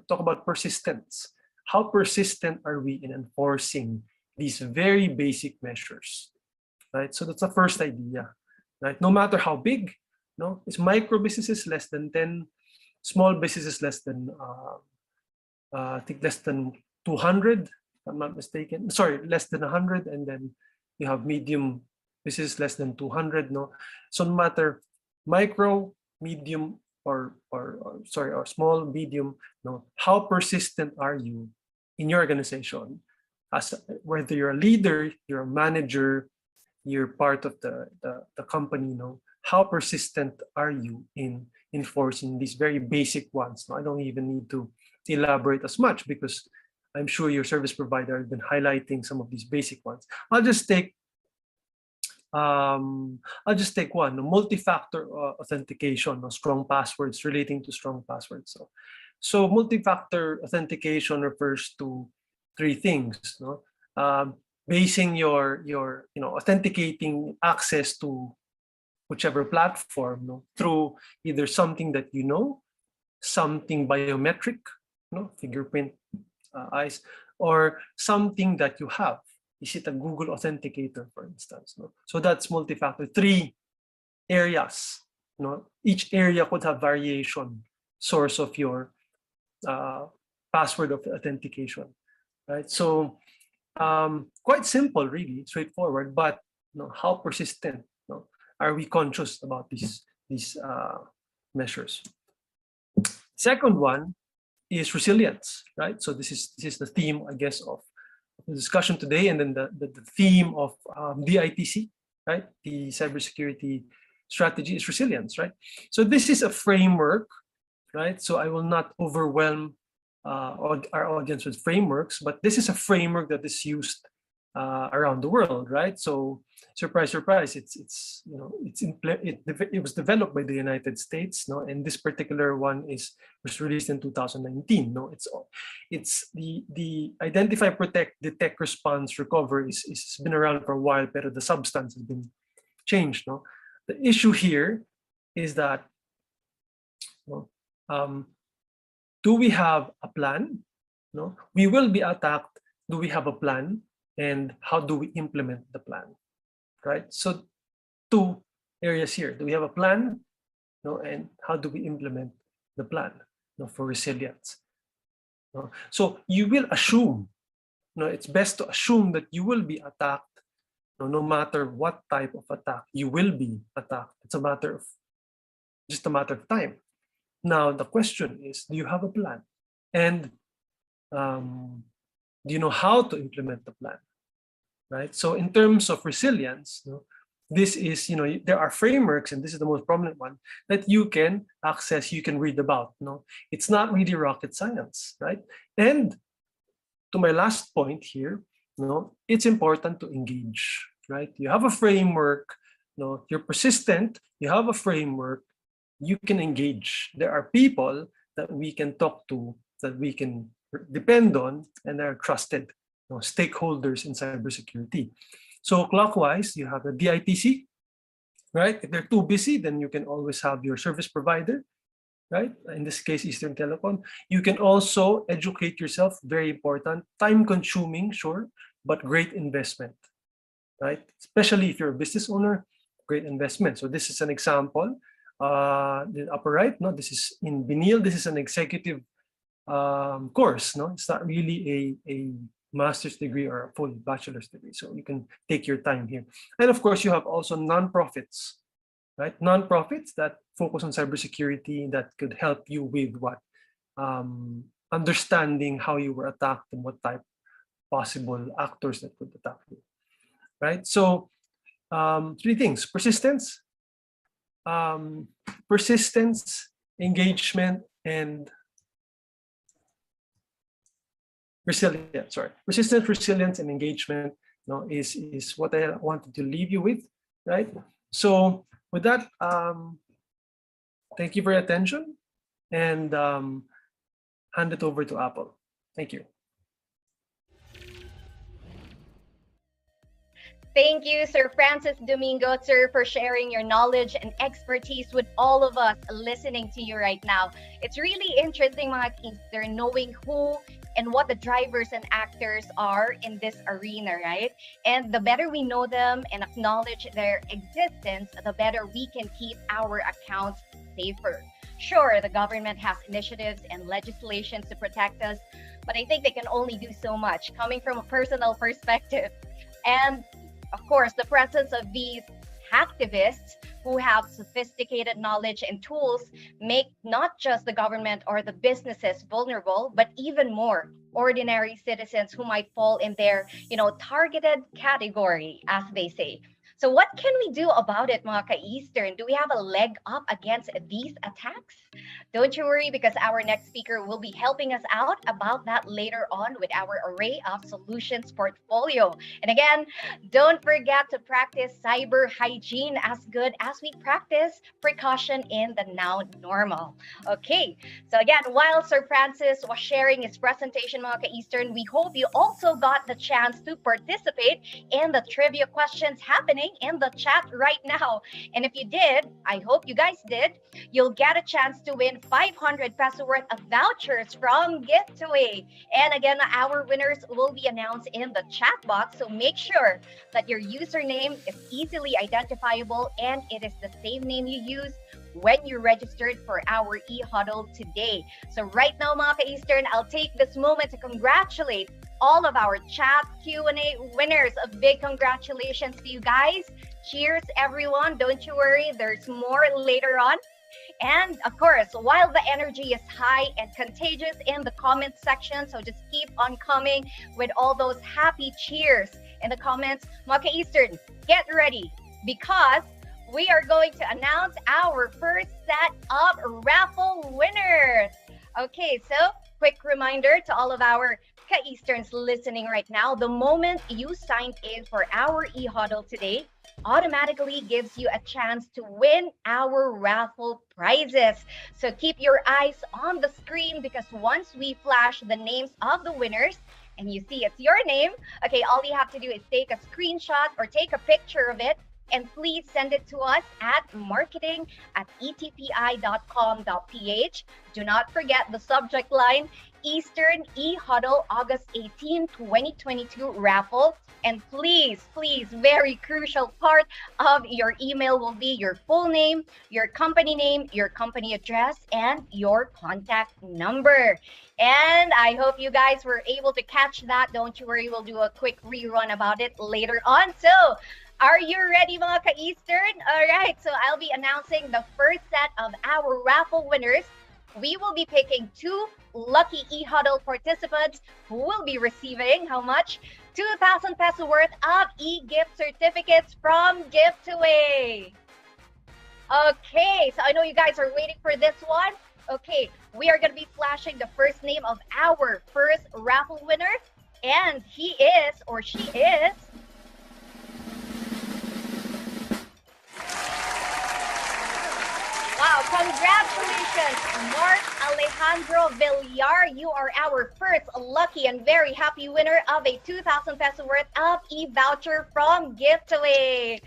Talk about persistence. How persistent are we in enforcing these very basic measures, right? So that's the first idea, right? No matter how big, it's micro businesses less than 10, small businesses less than I think less than 200, if I'm not mistaken. Sorry, less than 100, and then you have medium businesses less than 200. So no matter micro, medium, or small, medium, how persistent are you in your organization? Whether you're a leader, you're a manager, you're part of the company, how persistent are you in enforcing these very basic ones? I don't even need to elaborate as much because I'm sure your service provider has been highlighting some of these basic ones. I'll just take one, multi-factor authentication, strong passwords, relating to strong passwords. So multi-factor authentication refers to three things. Basing your authenticating access to whichever platform through either something that something biometric, fingerprint, eyes, or something that you have. Is it a Google Authenticator, for instance? So that's multi-factor. 3 areas. Each area could have variation source of your password of authentication, right? So quite simple, really straightforward. But how persistent are we conscious about these measures? Second one is resilience, right? So this is the theme, I guess, of the discussion today, and then the theme of DITC, right? The cybersecurity strategy is resilience, right? So this is a framework, right? So I will not overwhelm our audience with frameworks, but this is a framework that is used around the world, right? So surprise, surprise, it was developed by the United States, no, and this particular one was released in 2019. No, it's the identify, protect, detect, response, recover is been around for a while, but the substance has been changed. No, the issue here is that do we have a plan? No, we will be attacked. Do we have a plan? And how do we implement the plan, right? So two areas here. Do we have a plan? No, and how do we implement the plan, for resilience? No? So you will assume, it's best to assume that you will be attacked, no matter what type of attack, you will be attacked. It's just a matter of time. Now, the question is, do you have a plan? And do you know how to implement the plan, right? So in terms of resilience, this is, there are frameworks, and this is the most prominent one, that you can access, you can read about. It's not really rocket science, right? And to my last point here, it's important to engage, right? You have a framework, you're persistent, you have a framework, you can engage. There are people that we can talk to, that we can depend on, and are trusted stakeholders in cybersecurity. So clockwise, you have the DITC, right? If they're too busy, then you can always have your service provider, right? In this case, Eastern Telecom. You can also educate yourself, very important, time-consuming, sure, but great investment, right? Especially if you're a business owner, great investment. So this is an example. The upper right, this is in Binil. This is an executive course. It's not really a master's degree or a full bachelor's degree, so you can take your time here. And of course, you have also nonprofits, right? Nonprofits that focus on cybersecurity, that could help you with what understanding how you were attacked and what type possible actors that could attack you, right? So three things: persistence, engagement, and resilience. Sorry, persistence, resilience, and engagement. Is what I wanted to leave you with, right? So with that, thank you for your attention, and hand it over to Apple. Thank you. Thank you, Sir Francis Domingo, sir, for sharing your knowledge and expertise with all of us listening to you right now. It's really interesting, mga Easter, knowing who and what the drivers and actors are in this arena, right? And the better we know them and acknowledge their existence, the better we can keep our accounts safer. Sure, the government has initiatives and legislations to protect us, but I think they can only do so much, coming from a personal perspective. And of course, the presence of these hacktivists who have sophisticated knowledge and tools make not just the government or the businesses vulnerable, but even more ordinary citizens who might fall in their, targeted category, as they say. So what can we do about it, mga ka-Eastern? Do we have a leg up against these attacks? Don't you worry, because our next speaker will be helping us out about that later on with our array of solutions portfolio. And again, don't forget to practice cyber hygiene as good as we practice precaution in the now normal. Okay, so again, while Sir Francis was sharing his presentation, mga ka-Eastern, we hope you also got the chance to participate in the trivia questions happening in the chat right now. And if you did, I hope you guys did, you'll get a chance to win 500 peso worth of vouchers from Giftaway. And again, our winners will be announced in the chat box. So make sure that your username is easily identifiable and it is the same name you use when you registered for our e-huddle today. So right now, mga ka-Eastern, I'll take this moment to congratulate all of our chat Q&A winners. A big congratulations to you guys. Cheers, everyone. Don't you worry, there's more later on. And of course, while the energy is high and contagious in the comment section, so just keep on coming with all those happy cheers in the comments. Maka Eastern, get ready because we are going to announce our first set of raffle winners. Okay, so quick reminder to all of our Ka-Easterns listening right now, the moment you signed in for our e-huddle today, automatically gives you a chance to win our raffle prizes. So keep your eyes on the screen because once we flash the names of the winners and you see it's your name, okay, all you have to do is take a screenshot or take a picture of it and please send it to us at marketing@etpi.com.ph. Do not forget the subject line, Eastern e-huddle August 18, 2022 raffle. And please, very crucial part of your email will be your full name, your company address, and your contact number. And I hope you guys were able to catch that. Don't you worry, we'll do a quick rerun about it later on. So, are you ready, mga Ka-Eastern? All right, so I'll be announcing the first set of our raffle winners. We will be picking 2 lucky e-huddle participants who will be receiving how much? 2,000 peso worth of e-gift certificates from Giftaway. Okay, so I know you guys are waiting for this one. Okay, we are going to be flashing the first name of our first raffle winner. And he is, or she is, wow, congratulations, Mark Alejandro Villar. You are our first lucky and very happy winner of a 2,000 peso worth of e-voucher from Giftaway.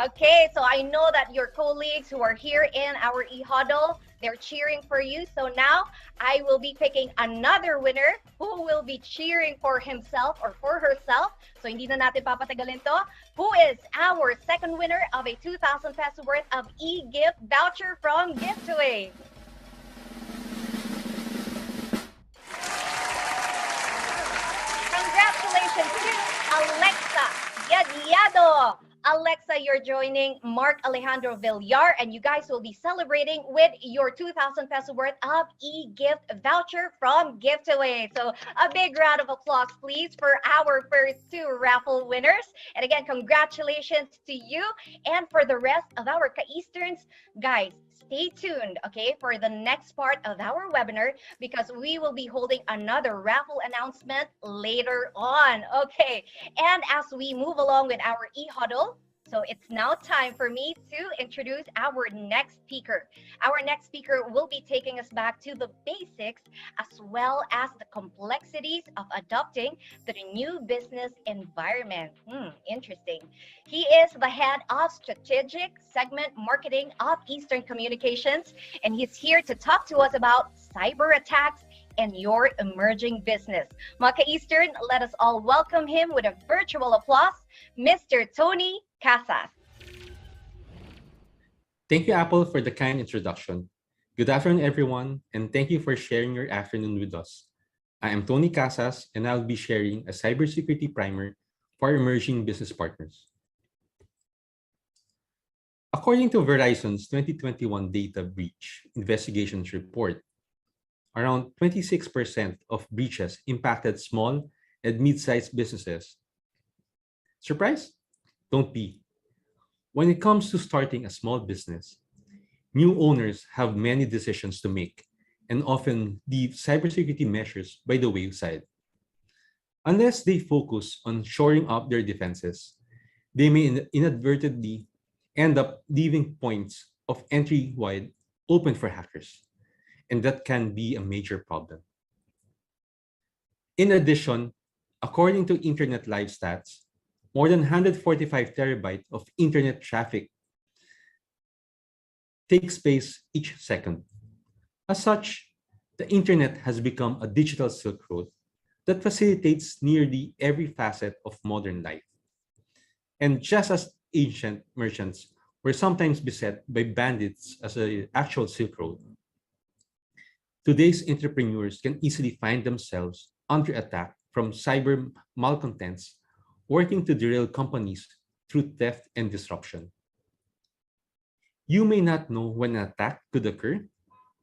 Okay, so I know that your colleagues who are here in our e-huddle, they're cheering for you. So now I will be picking another winner who will be cheering for himself or for herself. So hindi na natin papatagalin to. Who is our second winner of a 2,000 peso worth of e-gift voucher from Giftaway? Congratulations to Alexa Yadiado. Alexa, you're joining Mark Alejandro Villar, and you guys will be celebrating with your 2,000 peso worth of e-gift voucher from Giftaway. So a big round of applause, please, for our first 2 raffle winners. And again, congratulations to you. And for the rest of our Ka-Easterns, guys, stay tuned, okay, for the next part of our webinar because we will be holding another raffle announcement later on. Okay, and as we move along with our e-huddle, so it's now time for me to introduce our next speaker. Our next speaker will be taking us back to the basics as well as the complexities of adopting the new business environment. Interesting. He is the head of strategic segment marketing of Eastern Communications, and he's here to talk to us about cyber attacks and your emerging business. Maka Eastern, let us all welcome him with a virtual applause, Mr. Tony Casas. Thank you, Apple, for the kind introduction. Good afternoon, everyone, and thank you for sharing your afternoon with us. I am Tony Casas, and I'll be sharing a cybersecurity primer for emerging business partners. According to Verizon's 2021 Data Breach Investigations Report, around 26% of breaches impacted small and mid-sized businesses. Surprised? Don't be. When it comes to starting a small business, new owners have many decisions to make and often leave cybersecurity measures by the wayside. Unless they focus on shoring up their defenses, they may inadvertently end up leaving points of entry wide open for hackers, and that can be a major problem. In addition, according to Internet Live Stats, more than 145 terabytes of internet traffic takes place each second. As such, the internet has become a digital Silk Road that facilitates nearly every facet of modern life. And just as ancient merchants were sometimes beset by bandits as an actual Silk Road, today's entrepreneurs can easily find themselves under attack from cyber malcontents working to derail companies through theft and disruption. You may not know when an attack could occur,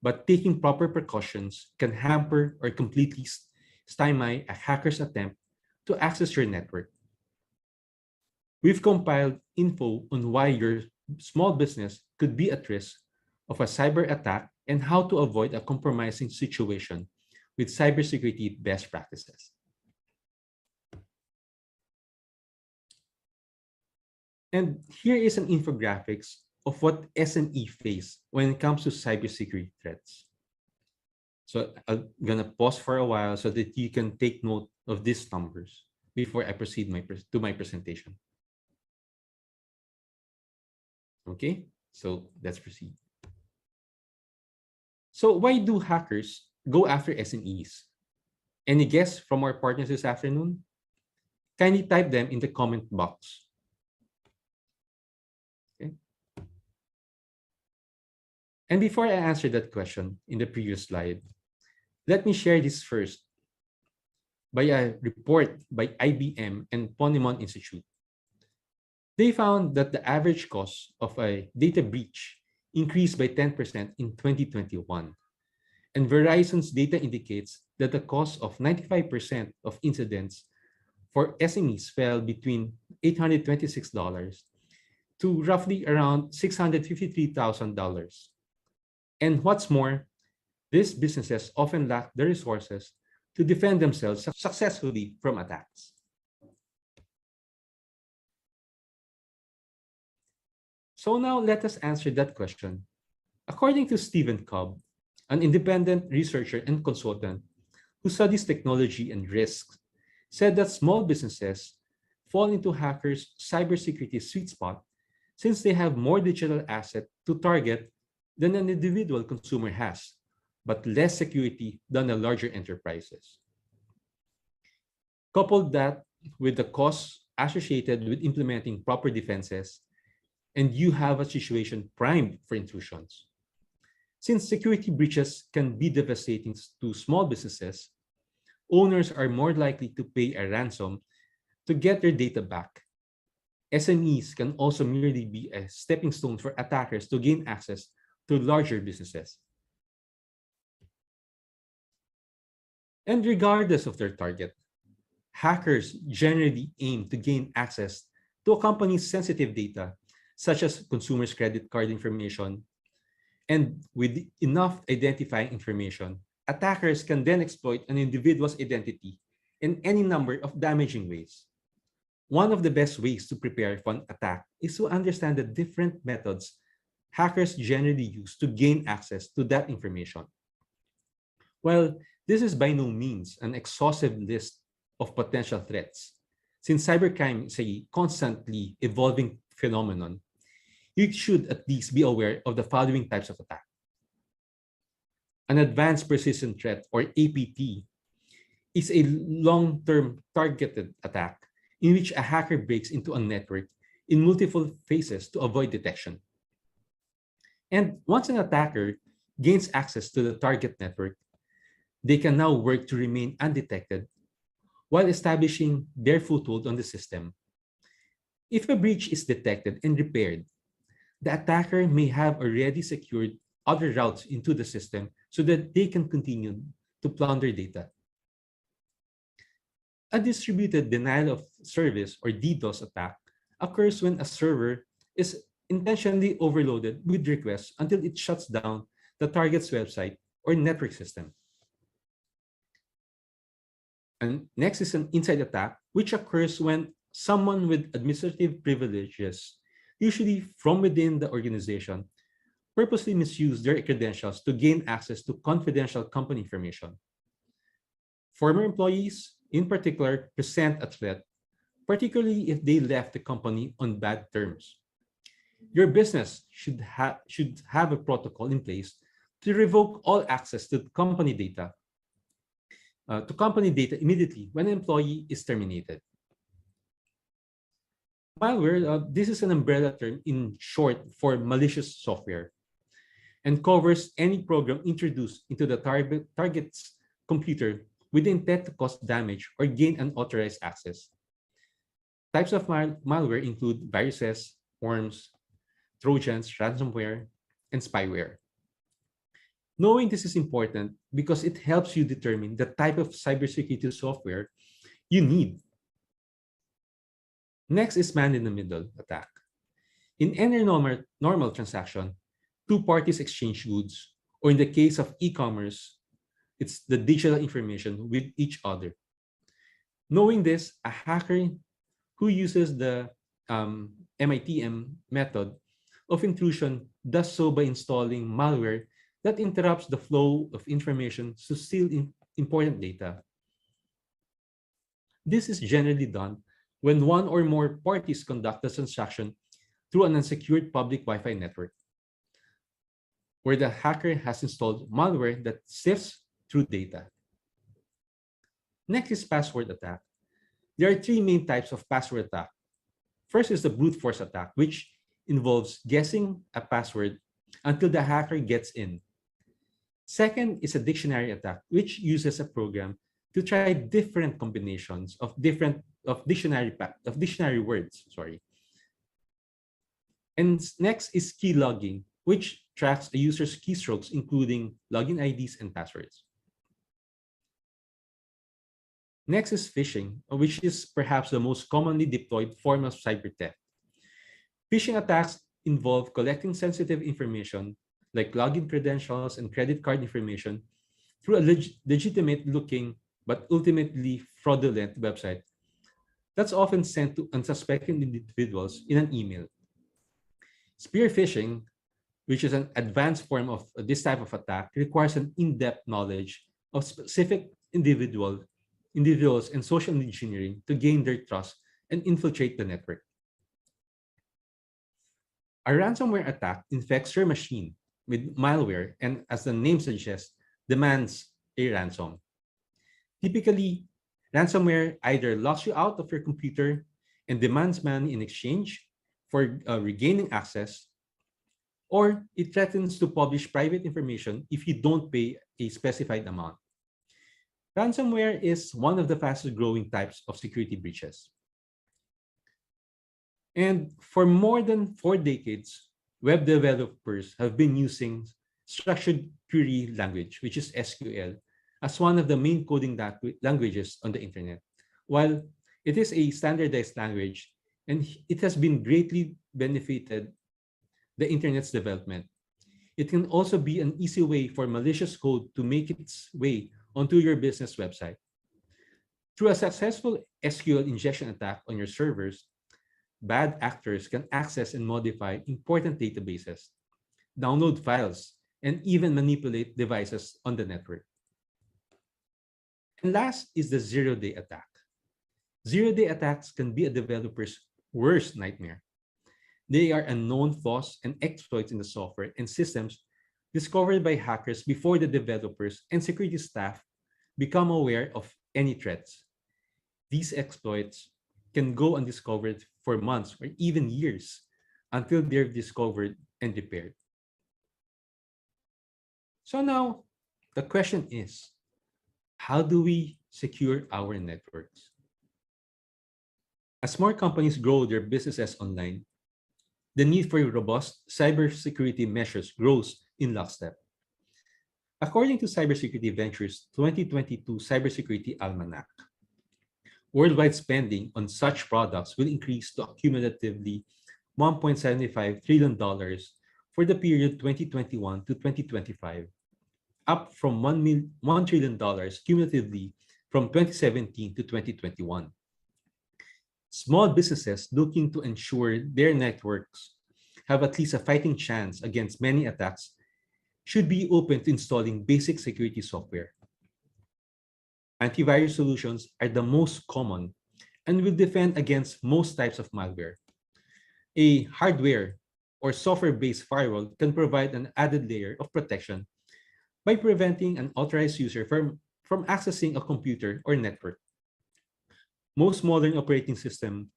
but taking proper precautions can hamper or completely stymie a hacker's attempt to access your network. We've compiled info on why your small business could be at risk of a cyber attack and how to avoid a compromising situation with cybersecurity best practices. And here is an infographics of what SME face when it comes to cybersecurity threats. So I'm gonna pause for a while so that you can take note of these numbers before I proceed to my presentation. Okay, so let's proceed. So why do hackers go after SMEs? Any guess from our partners this afternoon? Kindly type them in the comment box. Okay. And before I answer that question in the previous slide, let me share this first by a report by IBM and Ponemon Institute. They found that the average cost of a data breach increased by 10% in 2021. And Verizon's data indicates that the cost of 95% of incidents for SMEs fell between $826 to roughly around $653,000. And what's more, these businesses often lack the resources to defend themselves successfully from attacks. So now let us answer that question. According to Stephen Cobb, an independent researcher and consultant who studies technology and risks, said that small businesses fall into hackers' cybersecurity sweet spot since they have more digital asset to target than an individual consumer has, but less security than the larger enterprises. Couple that with the costs associated with implementing proper defenses, and you have a situation primed for intrusions. Since security breaches can be devastating to small businesses, owners are more likely to pay a ransom to get their data back. SMEs can also merely be a stepping stone for attackers to gain access to larger businesses. And regardless of their target, hackers generally aim to gain access to a company's sensitive data, such as consumers' credit card information. And with enough identifying information, attackers can then exploit an individual's identity in any number of damaging ways. One of the best ways to prepare for an attack is to understand the different methods hackers generally use to gain access to that information. While this is by no means an exhaustive list of potential threats, since cybercrime is a constantly evolving phenomenon, you should at least be aware of the following types of attack. An advanced persistent threat, or APT, is a long-term targeted attack in which a hacker breaks into a network in multiple phases to avoid detection. And once an attacker gains access to the target network, they can now work to remain undetected while establishing their foothold on the system. If a breach is detected and repaired, the attacker may have already secured other routes into the system so that they can continue to plunder data. A distributed denial of service, or DDoS attack, occurs when a server is intentionally overloaded with requests until it shuts down the target's website or network system. And next is an inside attack, which occurs when someone with administrative privileges, usually from within the organization, purposely misuse their credentials to gain access to confidential company information. Former employees, in particular, present a threat, particularly if they left the company on bad terms. Your business should have a protocol in place to revoke all access to company data immediately when an employee is terminated. Malware, this is an umbrella term in short for malicious software, and covers any program introduced into the target's computer with the intent to cause damage or gain unauthorized access. Types of malware include viruses, worms, trojans, ransomware, and spyware. Knowing this is important because it helps you determine the type of cybersecurity software you need. Next is man-in-the-middle attack. In any normal transaction, two parties exchange goods, or in the case of e-commerce, it's the digital information with each other. Knowing this, a hacker who uses the MITM method of intrusion does so by installing malware that interrupts the flow of information to steal important data. This is generally done when one or more parties conduct the transaction through an unsecured public Wi-Fi network, where the hacker has installed malware that sifts through data. Next is password attack. There are three main types of password attack. First is the brute force attack, which involves guessing a password until the hacker gets in. Second is a dictionary attack, which uses a program to try different combinations of dictionary words. And next is key logging, which tracks a user's keystrokes, including login IDs and passwords. Next is phishing, which is perhaps the most commonly deployed form of cyber theft. Phishing attacks involve collecting sensitive information like login credentials and credit card information through a legitimate looking but ultimately fraudulent website that's often sent to unsuspecting individuals in an email. Spear phishing, which is an advanced form of this type of attack, requires an in-depth knowledge of specific individuals and social engineering to gain their trust and infiltrate the network. A ransomware attack infects your machine with malware and, as the name suggests, demands a ransom. Typically, ransomware either locks you out of your computer and demands money in exchange for regaining access, or it threatens to publish private information if you don't pay a specified amount. Ransomware is one of the fastest growing types of security breaches. And for more than 4 decades, web developers have been using structured query language, which is SQL, as one of the main coding languages on the internet. While it is a standardized language and it has been greatly benefited the internet's development, it can also be an easy way for malicious code to make its way onto your business website. Through a successful SQL injection attack on your servers, bad actors can access and modify important databases, download files, and even manipulate devices on the network. And last is the zero-day attack. Zero-day attacks can be a developer's worst nightmare. They are unknown flaws and exploits in the software and systems discovered by hackers before the developers and security staff become aware of any threats. These exploits can go undiscovered for months or even years until they're discovered and repaired. So now the question is, how do we secure our networks? As more companies grow their businesses online, the need for robust cybersecurity measures grows in lockstep. According to Cybersecurity Ventures' 2022 Cybersecurity Almanac, worldwide spending on such products will increase to cumulatively $1.75 trillion for the period 2021 to 2025, up from $1 trillion cumulatively from 2017 to 2021. Small businesses looking to ensure their networks have at least a fighting chance against many attacks should be open to installing basic security software. Antivirus solutions are the most common and will defend against most types of malware. A hardware or software-based firewall can provide an added layer of protection by preventing an authorized user from accessing a computer or network. Most modern operating systems,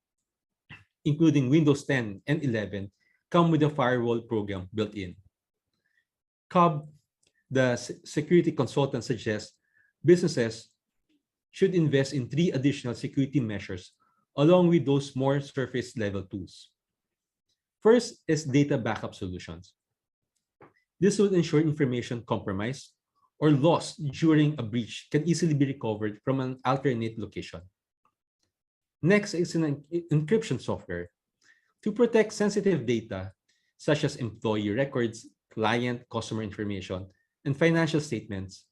including Windows 10 and 11, come with a firewall program built in. Cobb, the security consultant, suggests businesses should invest in 3 additional security measures along with those more surface level tools. First is data backup solutions. This would ensure information compromised or lost during a breach can easily be recovered from an alternate location. Next is an encryption software. To protect sensitive data, such as employee records, client, customer information, and financial statements,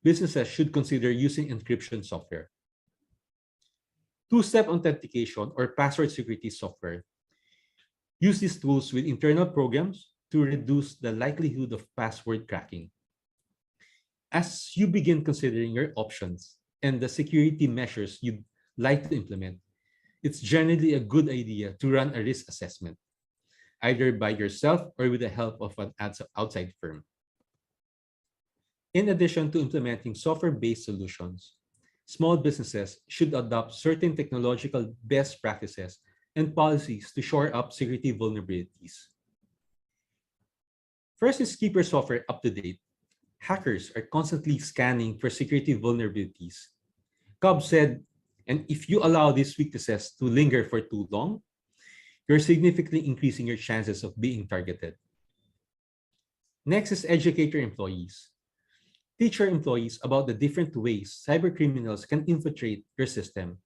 businesses should consider using encryption software. Two-step authentication or password security software. Use these tools with internal programs to reduce the likelihood of password cracking. As you begin considering your options and the security measures you'd like to implement, it's generally a good idea to run a risk assessment, either by yourself or with the help of an outside firm. In addition to implementing software-based solutions, small businesses should adopt certain technological best practices and policies to shore up security vulnerabilities. First is keep your software up to date. Hackers are constantly scanning for security vulnerabilities. Cobb said, and if you allow these weaknesses to linger for too long, you're significantly increasing your chances of being targeted. Next is educate your employees. Teach your employees about the different ways cybercriminals can infiltrate your system.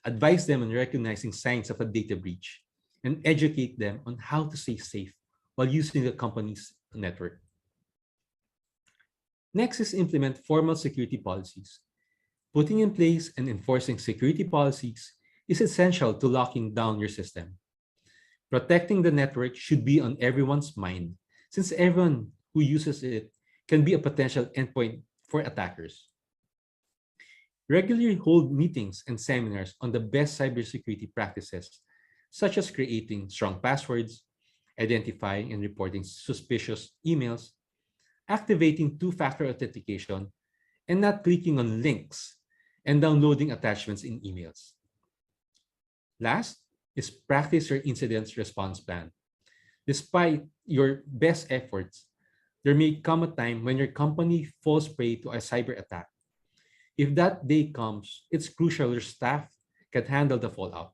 Advise them on recognizing signs of a data breach, and educate them on how to stay safe while using the company's network. Next is implement formal security policies. Putting in place and enforcing security policies is essential to locking down your system. Protecting the network should be on everyone's mind, since everyone who uses it can be a potential endpoint for attackers. Regularly hold meetings and seminars on the best cybersecurity practices, such as creating strong passwords, identifying and reporting suspicious emails, activating two-factor authentication, and not clicking on links and downloading attachments in emails. Last is practice your incident response plan. Despite your best efforts, there may come a time when your company falls prey to a cyber attack. If that day comes, it's crucial your staff can handle the fallout.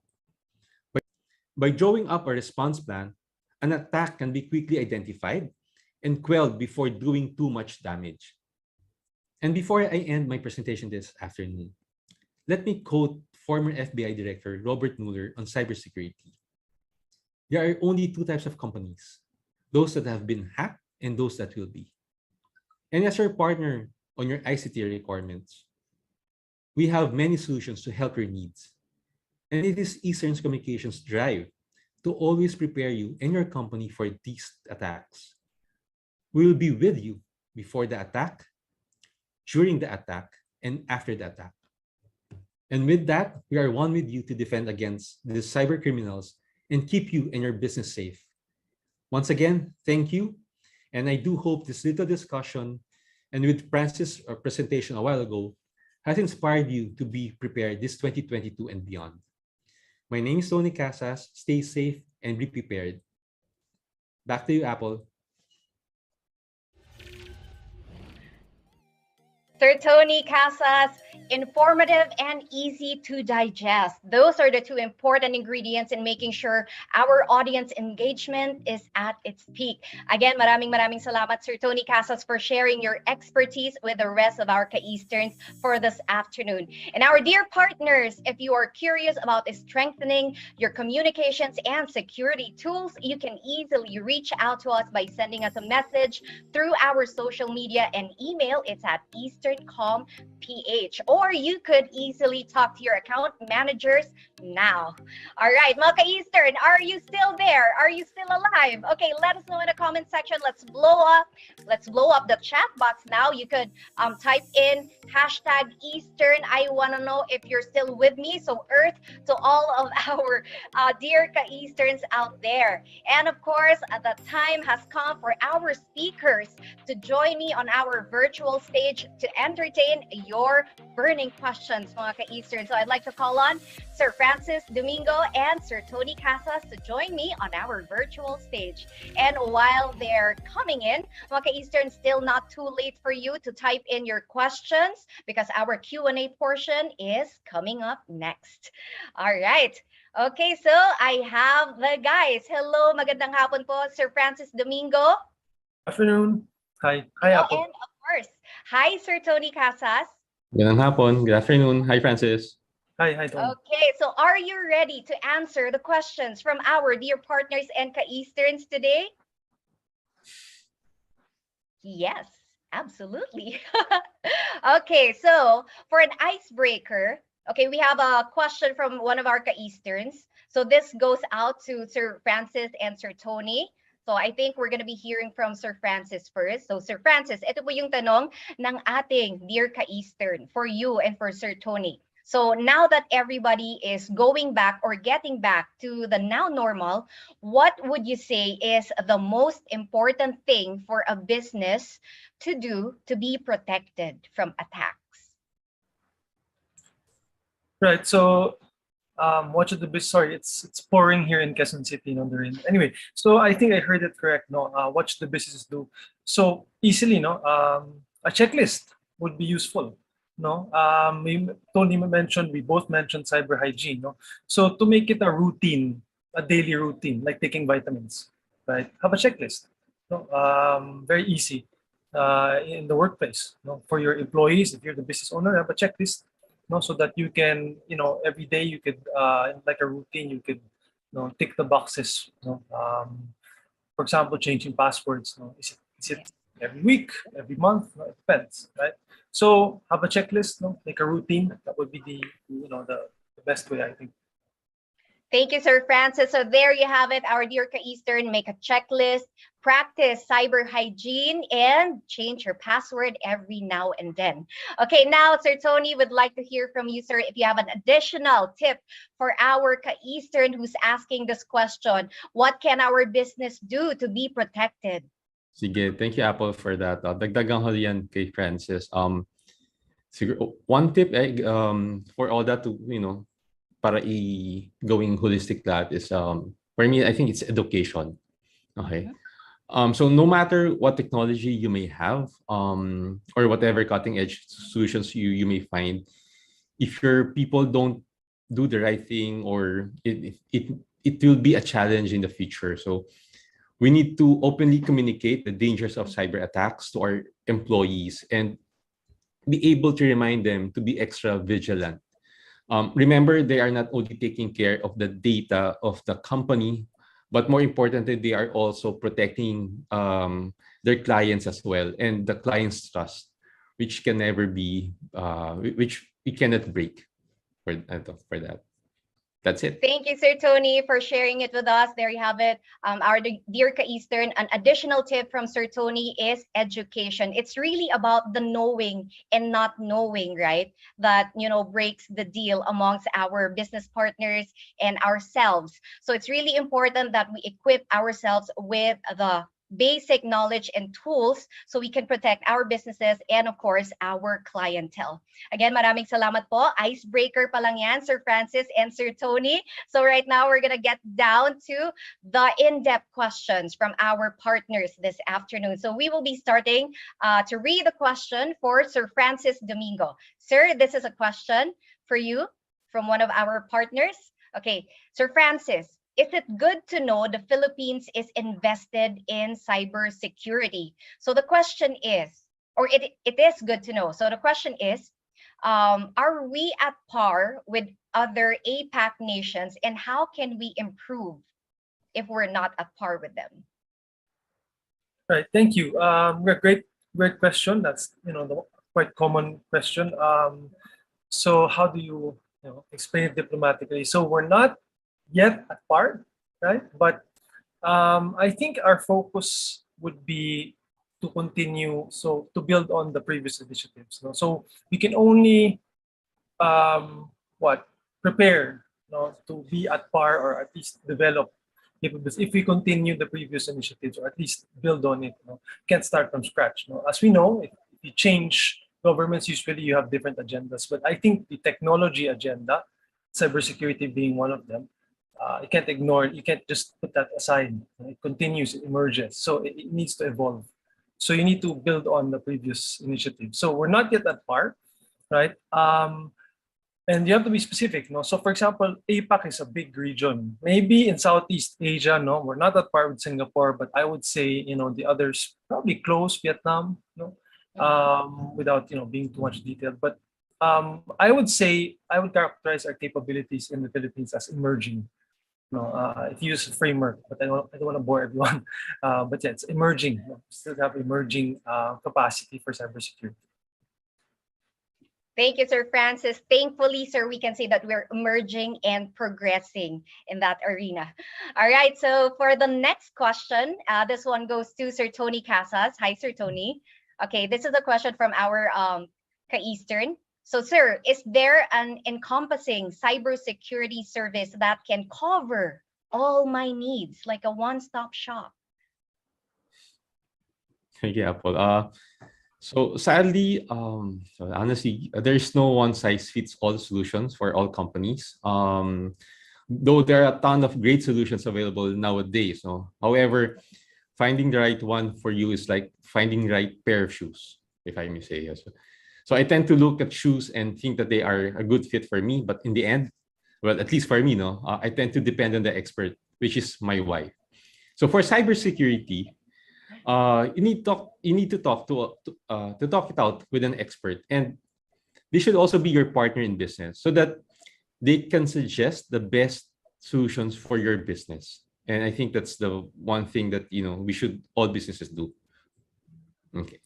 By drawing up a response plan, an attack can be quickly identified and quelled before doing too much damage. And before I end my presentation this afternoon, let me quote former FBI Director Robert Mueller on cybersecurity. There are only 2 types of companies, those that have been hacked and those that will be. And as your partner on your ICT requirements, we have many solutions to help your needs. And it is Eastern Communications' drive to always prepare you and your company for these attacks. We will be with you before the attack, during the attack, and after the attack. And with that, we are one with you to defend against the cyber criminals and keep you and your business safe. Once again, thank you. And I do hope this little discussion and with Francis' presentation a while ago has inspired you to be prepared this 2022 and beyond. My name is Tony Casas. Stay safe and be prepared. Back to you, Apple. Sir Tony Casas, informative and easy to digest. Those are the 2 important ingredients in making sure our audience engagement is at its peak. Again, maraming salamat, Sir Tony Casas, for sharing your expertise with the rest of our Ka-Easterns for this afternoon. And our dear partners, if you are curious about strengthening your communications and security tools, you can easily reach out to us by sending us a message through our social media and email. It's at EasternComPH, or you could easily talk to your account managers now. All right, mga Ka-Eastern, are you still there? Are you still alive? Okay, let us know in the comment section. Let's blow up the chat box now. You could type in #Eastern. I want to know if you're still with me. So earth to all of our dear Ka-Easterns out there. And of course, the time has come for our speakers to join me on our virtual stage to entertain your burning questions, mga ka-Eastern. So I'd like to call on Sir Francis Domingo and Sir Tony Casas to join me on our virtual stage. And while they're coming in, mga ka-Eastern, still not too late for you to type in your questions because our Q&A portion is coming up next. All right. Okay, so I have the guys. Hello, magandang hapon po, Sir Francis Domingo. Afternoon. Hi. Hi, Hello, Apple. and of course, hi, Sir Tony Casas. Magandang hapon. Good afternoon. Hi, Francis. Hi, Tony. Okay, so are you ready to answer the questions from our dear partners and ka-Easterns today? Yes, absolutely. Okay, so for an icebreaker, okay, we have a question from one of our ka-Easterns. So this goes out to Sir Francis and Sir Tony. So I think we're going to be hearing from Sir Francis first. So Sir Francis, ito po yung tanong ng ating dear ka-Eastern for you and for Sir Tony. So now that everybody is going back or getting back to the now normal, what would you say is the most important thing for a business to do to be protected from attacks? Right. So, what should the business? Sorry, it's pouring here in Quezon City, no, the rain. Anyway, so I think I heard it correct. No, what should the businesses do? So easily, no, a checklist would be useful. No, Tony mentioned, we both mentioned cyber hygiene. No, so to make it a routine, a daily routine, like taking vitamins, right? Have a checklist. No, very easy. In the workplace, no, for your employees, if you're the business owner, have a checklist. No, so that you can, every day you could, like a routine, you could, tick the boxes. For example, changing passwords. Is it every week, every month? No, it depends, right? So have a checklist. Make a routine. That would be the best way, I think. Thank you, Sir Francis. So there you have it, our dear ka-Eastern. Make a checklist, practice cyber hygiene, and change your password every now and then. Okay, now, Sir Tony, would like to hear from you, sir, if you have an additional tip for our ka-Eastern who's asking this question. What can our business do to be protected? Sige, thank you, Apple, for that. Dagdagan ko yan kay Francis. Siguro, one tip for all that to, para going holistic that is for me, I think it's education. Okay. So no matter what technology you may have, or whatever cutting edge solutions you may find, if your people don't do the right thing, or it will be a challenge in the future. So we need to openly communicate the dangers of cyber attacks to our employees and be able to remind them to be extra vigilant. Remember, they are not only taking care of the data of the company, but more importantly, they are also protecting their clients as well, and the client's trust, which can never be, which we cannot break for that. That's it. Thank you, Sir Tony, for sharing it with us. There you have it. Our dear ka-Eastern, an additional tip from Sir Tony is education. It's really about the knowing and not knowing, right? That, breaks the deal amongst our business partners and ourselves. So it's really important that we equip ourselves with the basic knowledge and tools so we can protect our businesses and of course our clientele. Again, maraming salamat po. Icebreaker pa lang yan, Sir Francis and Sir Tony. So right now we're gonna get down to the in-depth questions from our partners this afternoon. So we will be starting to read the question for Sir Francis Domingo. Sir, this is a question for you from one of our partners. Okay, Sir Francis, is it good to know the Philippines is invested in cybersecurity? So the question is, or it is good to know. So the question is, are we at par with other APAC nations, and how can we improve if we're not at par with them? Right. Thank you. Great question. That's the quite common question. So how do you explain it diplomatically? So we're not yet at par, right? But I think our focus would be to continue, so to build on the previous initiatives. So we can only prepare to be at par or at least develop if we continue the previous initiatives or at least build on it. Can't start from scratch. As we know, if you change governments usually you have different agendas, but I think the technology agenda, cybersecurity being one of them, you can't ignore it. You can't just put that aside. It continues, it emerges. So it needs to evolve. So you need to build on the previous initiative. So we're not yet at par, right? And you have to be specific, no? So for example, APAC is a big region. Maybe in Southeast Asia, no, we're not at par with Singapore, but I would say, the others probably close, Vietnam, without, being too much detailed. But I would say, I would characterize our capabilities in the Philippines as emerging. If you use a framework, but I don't want to bore everyone. But yeah, it's emerging. Still have emerging capacity for cybersecurity. Thank you, Sir Francis. Thankfully, sir, we can say that we're emerging and progressing in that arena. All right, so for the next question, this one goes to Sir Tony Casas. Hi, Sir Tony. Okay, this is a question from our Ka-Eastern. So, sir, is there an encompassing cybersecurity service that can cover all my needs, like a one-stop shop? Yeah, Paul. So sadly, honestly, there's no one size fits all solutions for all companies. Though there are a ton of great solutions available nowadays. No? However, finding the right one for you is like finding the right pair of shoes, if I may say. Yes. So I tend to look at shoes and think that they are a good fit for me. But in the end, well, at least for me, I tend to depend on the expert, which is my wife. So for cybersecurity, you need to talk to talk it out with an expert, and they should also be your partner in business so that they can suggest the best solutions for your business. And I think that's the one thing that we should all businesses do. Okay,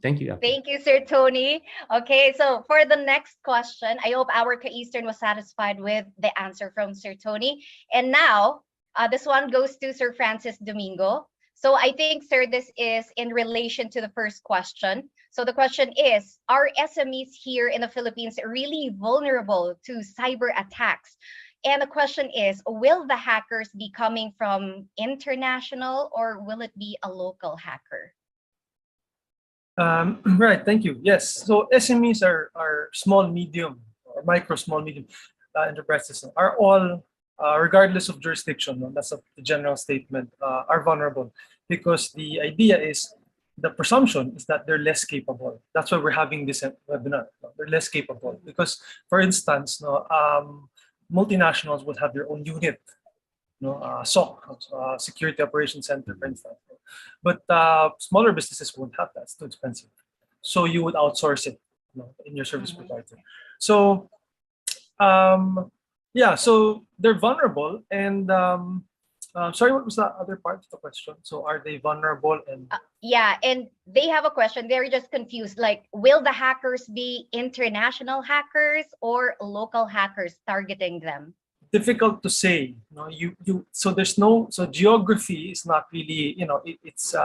thank you. Thank you, Sir Tony. Okay, so for the next question, I hope our Ka-Eastern was satisfied with the answer from Sir Tony. And now, this one goes to Sir Francis Domingo. So I think, sir, this is in relation to the first question. So the question is, are SMEs here in the Philippines really vulnerable to cyber attacks? And the question is, will the hackers be coming from international or will it be a local hacker? Right, thank you. Yes, so SMEs are small, medium, or micro, small, medium enterprises are all, regardless of jurisdiction, that's the general statement, are vulnerable, because the idea is, the presumption is that they're less capable. That's why we're having this webinar. They're less capable because, for instance, multinationals would have their own unit, SOC, Security Operations Center, for instance. But smaller businesses won't have that. It's too expensive. So you would outsource it in your service provider. So yeah, so they're vulnerable. And sorry, what was the other part of the question? So are they vulnerable? And yeah, and they have a question. They're just confused. Like, will the hackers be international hackers or local hackers targeting them? Difficult to say. So there's so geography is not really, it's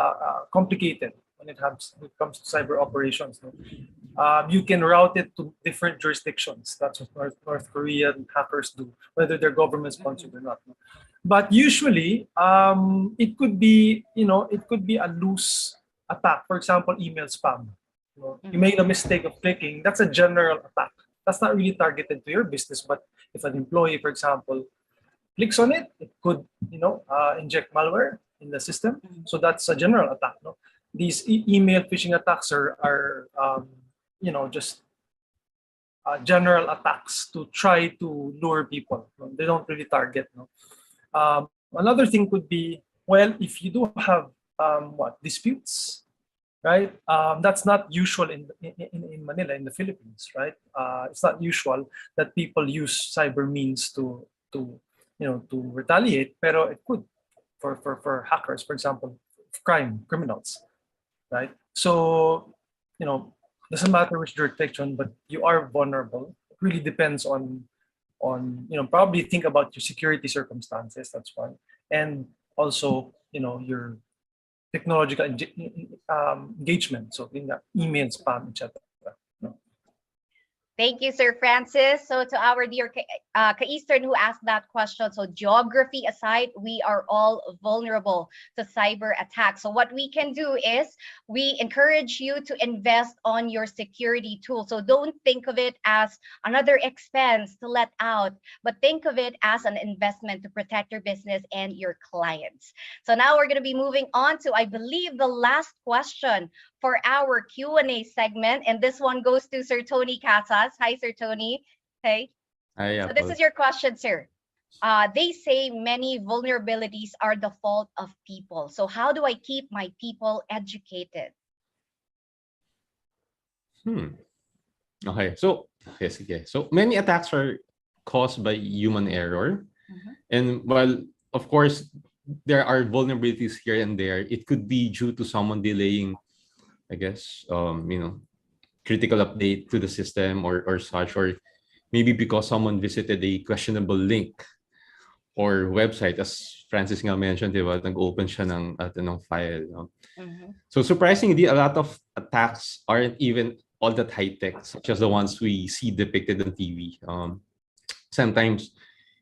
complicated when it comes to cyber operations. You can route it to different jurisdictions. That's what North Korean hackers do, whether they're government sponsored or not. But usually, it could be, a loose attack. For example, email spam. You made a mistake of clicking. That's a general attack. That's not really targeted to your business, but if an employee, for example, clicks on it, it could, inject malware in the system. So that's a general attack. These email phishing attacks are just general attacks to try to lure people. They don't really target. Another thing could be, well, if you do have disputes, right? That's not usual in Manila, in the Philippines, right? It's not usual that people use cyber means to retaliate, pero it could for hackers, for example, criminals, right? So, doesn't matter which jurisdiction, but you are vulnerable. It really depends on probably think about your security circumstances. That's one, and also your technological engagement, so in the email spam, etc. Thank you, Sir Francis. So to our dear Ka-Eastern who asked that question, so geography aside, we are all vulnerable to cyber attacks. So what we can do is we encourage you to invest on your security tool. So don't think of it as another expense to let out, but think of it as an investment to protect your business and your clients. So now we're going to be moving on to, I believe, the last question for our Q&A segment. And this one goes to Sir Tony Casas. Hi, Sir Tony. Hey. Hi, So this is your question, sir. They say many vulnerabilities are the fault of people. So how do I keep my people educated? Okay. So, yes, okay. So many attacks are caused by human error. And while, of course, there are vulnerabilities here and there, it could be due to someone delaying, I guess, critical update to the system or such, or maybe because someone visited a questionable link or website, as Francis nga mentioned, diba, nag-open siya ng file. No? So surprisingly, a lot of attacks aren't even all that high-tech, such as the ones we see depicted on TV. Sometimes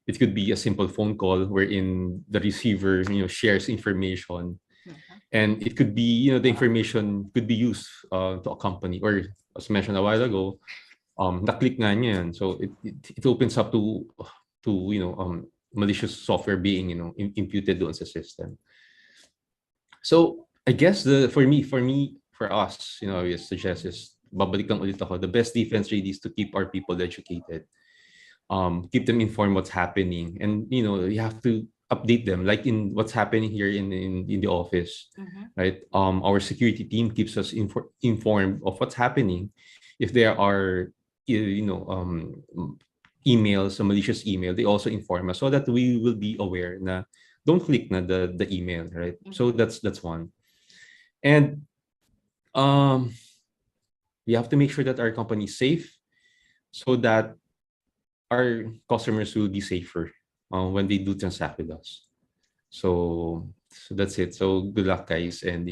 it could be a simple phone call wherein the receiver, shares information, and it could be, the information could be used to a company, or as mentioned a while ago, na-click nga niya yan. So it opens up to malicious software being, imputed doon sa system. So I guess for us, I suggest is, babalik lang ulit ako, the best defense really is to keep our people educated. Keep them informed what's happening, and you have to update them, like in what's happening here in the office, right? Our security team keeps us informed of what's happening. If there are emails, a malicious email, they also inform us so that we will be aware na don't click na the email, right? So that's one. And we have to make sure that our company is safe so that our customers will be safer when they do transact with us. So that's it. So good luck, guys, and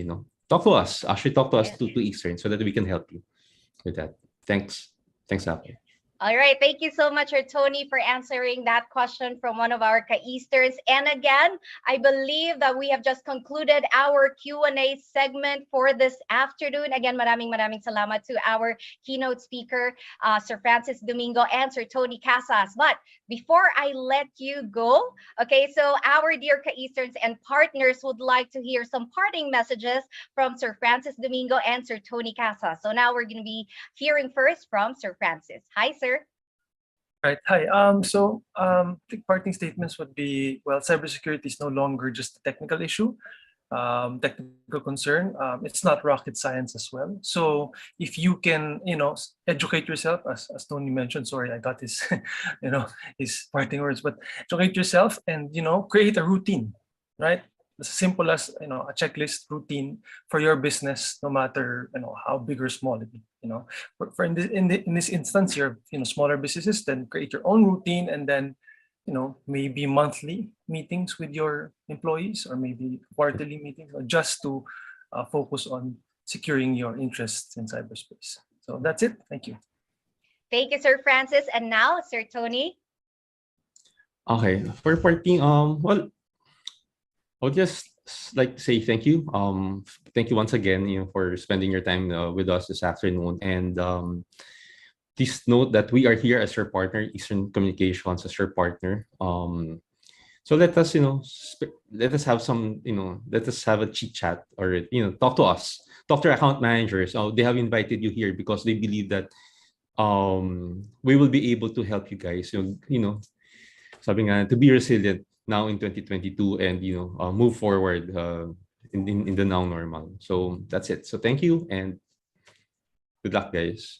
talk to us. Actually, talk to us to Eastern so that we can help you with that. Thanks, Apple. All right. Thank you so much, Tony, for answering that question from one of our Ka-Easters. And again, I believe that we have just concluded our Q&A segment for this afternoon. Again, maraming salamat to our keynote speaker, Sir Francis Domingo and Sir Tony Casas. But before I let you go, okay, so our dear Ka-Easterns and partners would like to hear some parting messages from Sir Francis Domingo and Sir Tony Casas. So now we're going to be hearing first from Sir Francis. Hi, sir. Right. Hi. The parting statements would be, well, cybersecurity is no longer just a technical issue, technical concern. It's not rocket science as well. So if you can, educate yourself, as Tony mentioned. Sorry, I got his, his parting words. But educate yourself and create a routine, right? As simple as a checklist routine for your business, no matter how big or small it is. For in this instance, your smaller businesses, then create your own routine, and then maybe monthly meetings with your employees, or maybe quarterly meetings, or just to focus on securing your interests in cyberspace. So that's it. Thank you. Thank you, Sir Francis. And now, Sir Tony. Okay, for parting, well, I'll just like to say thank you. Thank you once again, for spending your time with us this afternoon. And please note that we are here as your partner, Eastern Communications as your partner. So let us, let us have some, let us have a chit chat, or talk to us, talk to our account managers. They have invited you here because they believe that we will be able to help you guys. Sabi nga, to be resilient now in 2022 and move forward in the now normal. So that's it. So thank you and good luck, guys.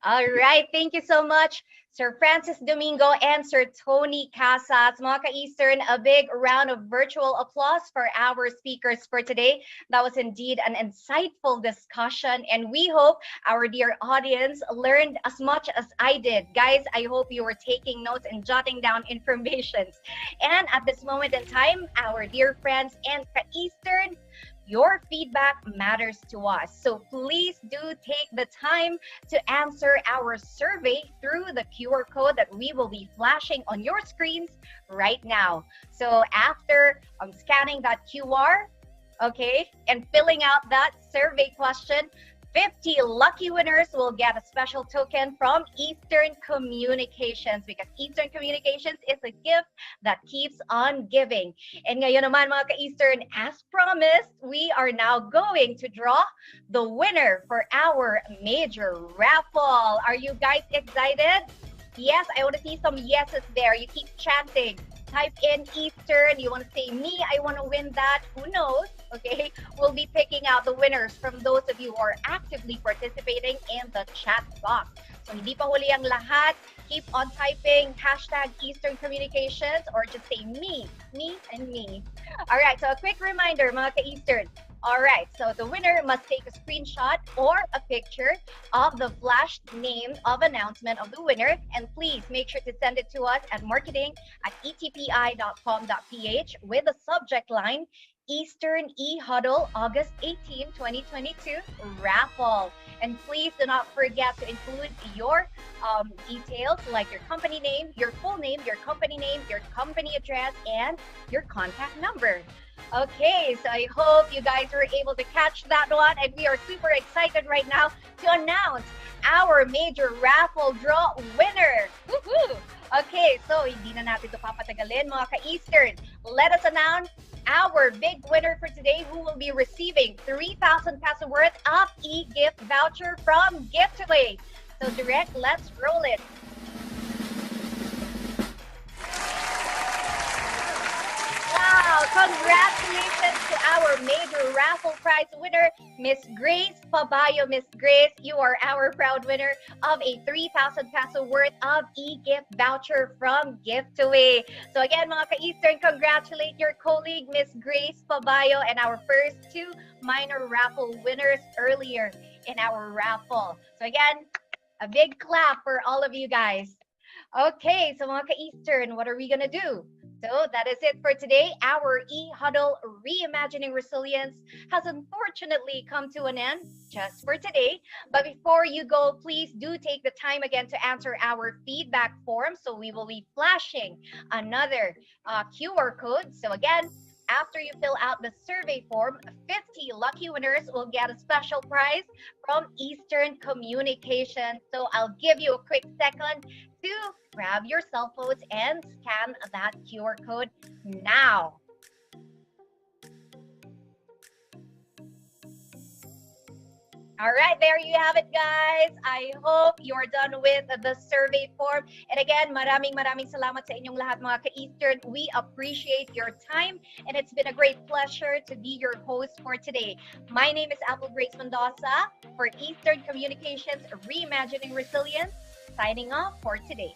All right. Thank you so much, Sir Francis Domingo and Sir Tony Casas. Mga Ka-Eastern, a big round of virtual applause for our speakers for today. That was indeed an insightful discussion, and we hope our dear audience learned as much as I did. Guys, I hope you were taking notes and jotting down information. And at this moment in time, our dear friends and Ka-Eastern, Your feedback matters to us. So please do take the time to answer our survey through the QR code that we will be flashing on your screens right now. So after scanning that QR, okay, and filling out that survey question, 50 lucky winners will get a special token from Eastern Communications, because Eastern Communications is a gift that keeps on giving. And ngayon naman mga ka-Eastern, as promised, we are now going to draw the winner for our major raffle. Are you guys excited? Yes, I want to see some yeses there. You keep chanting. Type in Eastern. You want to say me, I want to win that. Who knows? Okay, we'll be picking out the winners from those of you who are actively participating in the chat box. So hindi pa huli ang lahat. Keep on typing hashtag Eastern Communications or just say me, and me. All right, so a quick reminder mga ka-Eastern. All right, so the winner must take a screenshot or a picture of the flashed name of announcement of the winner, and please make sure to send it to us at marketing@etpi.com.ph with the subject line Eastern eHuddle August 18, 2022 raffle. And please do not forget to include your details like your company name, your full name, your company address, and your contact number. Okay, so I hope you guys were able to catch that one, and we are super excited right now to announce our major raffle draw winner. Woohoo! Okay, so hindi na natin ito papatagalin mga ka-Eastern. Let us announce our big winner for today, who will be receiving 3,000 peso worth of e-gift voucher from Giftaway. So Direct, let's roll it. Wow, congratulations to our major raffle prize winner, Miss Grace Pabayo. Miss Grace, you are our proud winner of a 3,000 peso worth of e-gift voucher from Giftaway. So again, mga ka-Eastern, congratulate your colleague, Miss Grace Pabayo, and our first two minor raffle winners earlier in our raffle. So again, a big clap for all of you guys. Okay, so mga ka-Eastern, what are we gonna do? So that is it for today. Our eHuddle Reimagining Resilience has unfortunately come to an end just for today. But before you go, please do take the time again to answer our feedback form. So we will be flashing another QR code. So again, after you fill out the survey form, 50 lucky winners will get a special prize from Eastern Communications. So I'll give you a quick second to grab your cell phones and scan that QR code now. All right, there you have it, guys. I hope you're done with the survey form. And again, maraming salamat sa inyong lahat mga ka-Eastern. We appreciate your time, and it's been a great pleasure to be your host for today. My name is Apple Grace Mendoza for Eastern Communications Reimagining Resilience, signing off for today.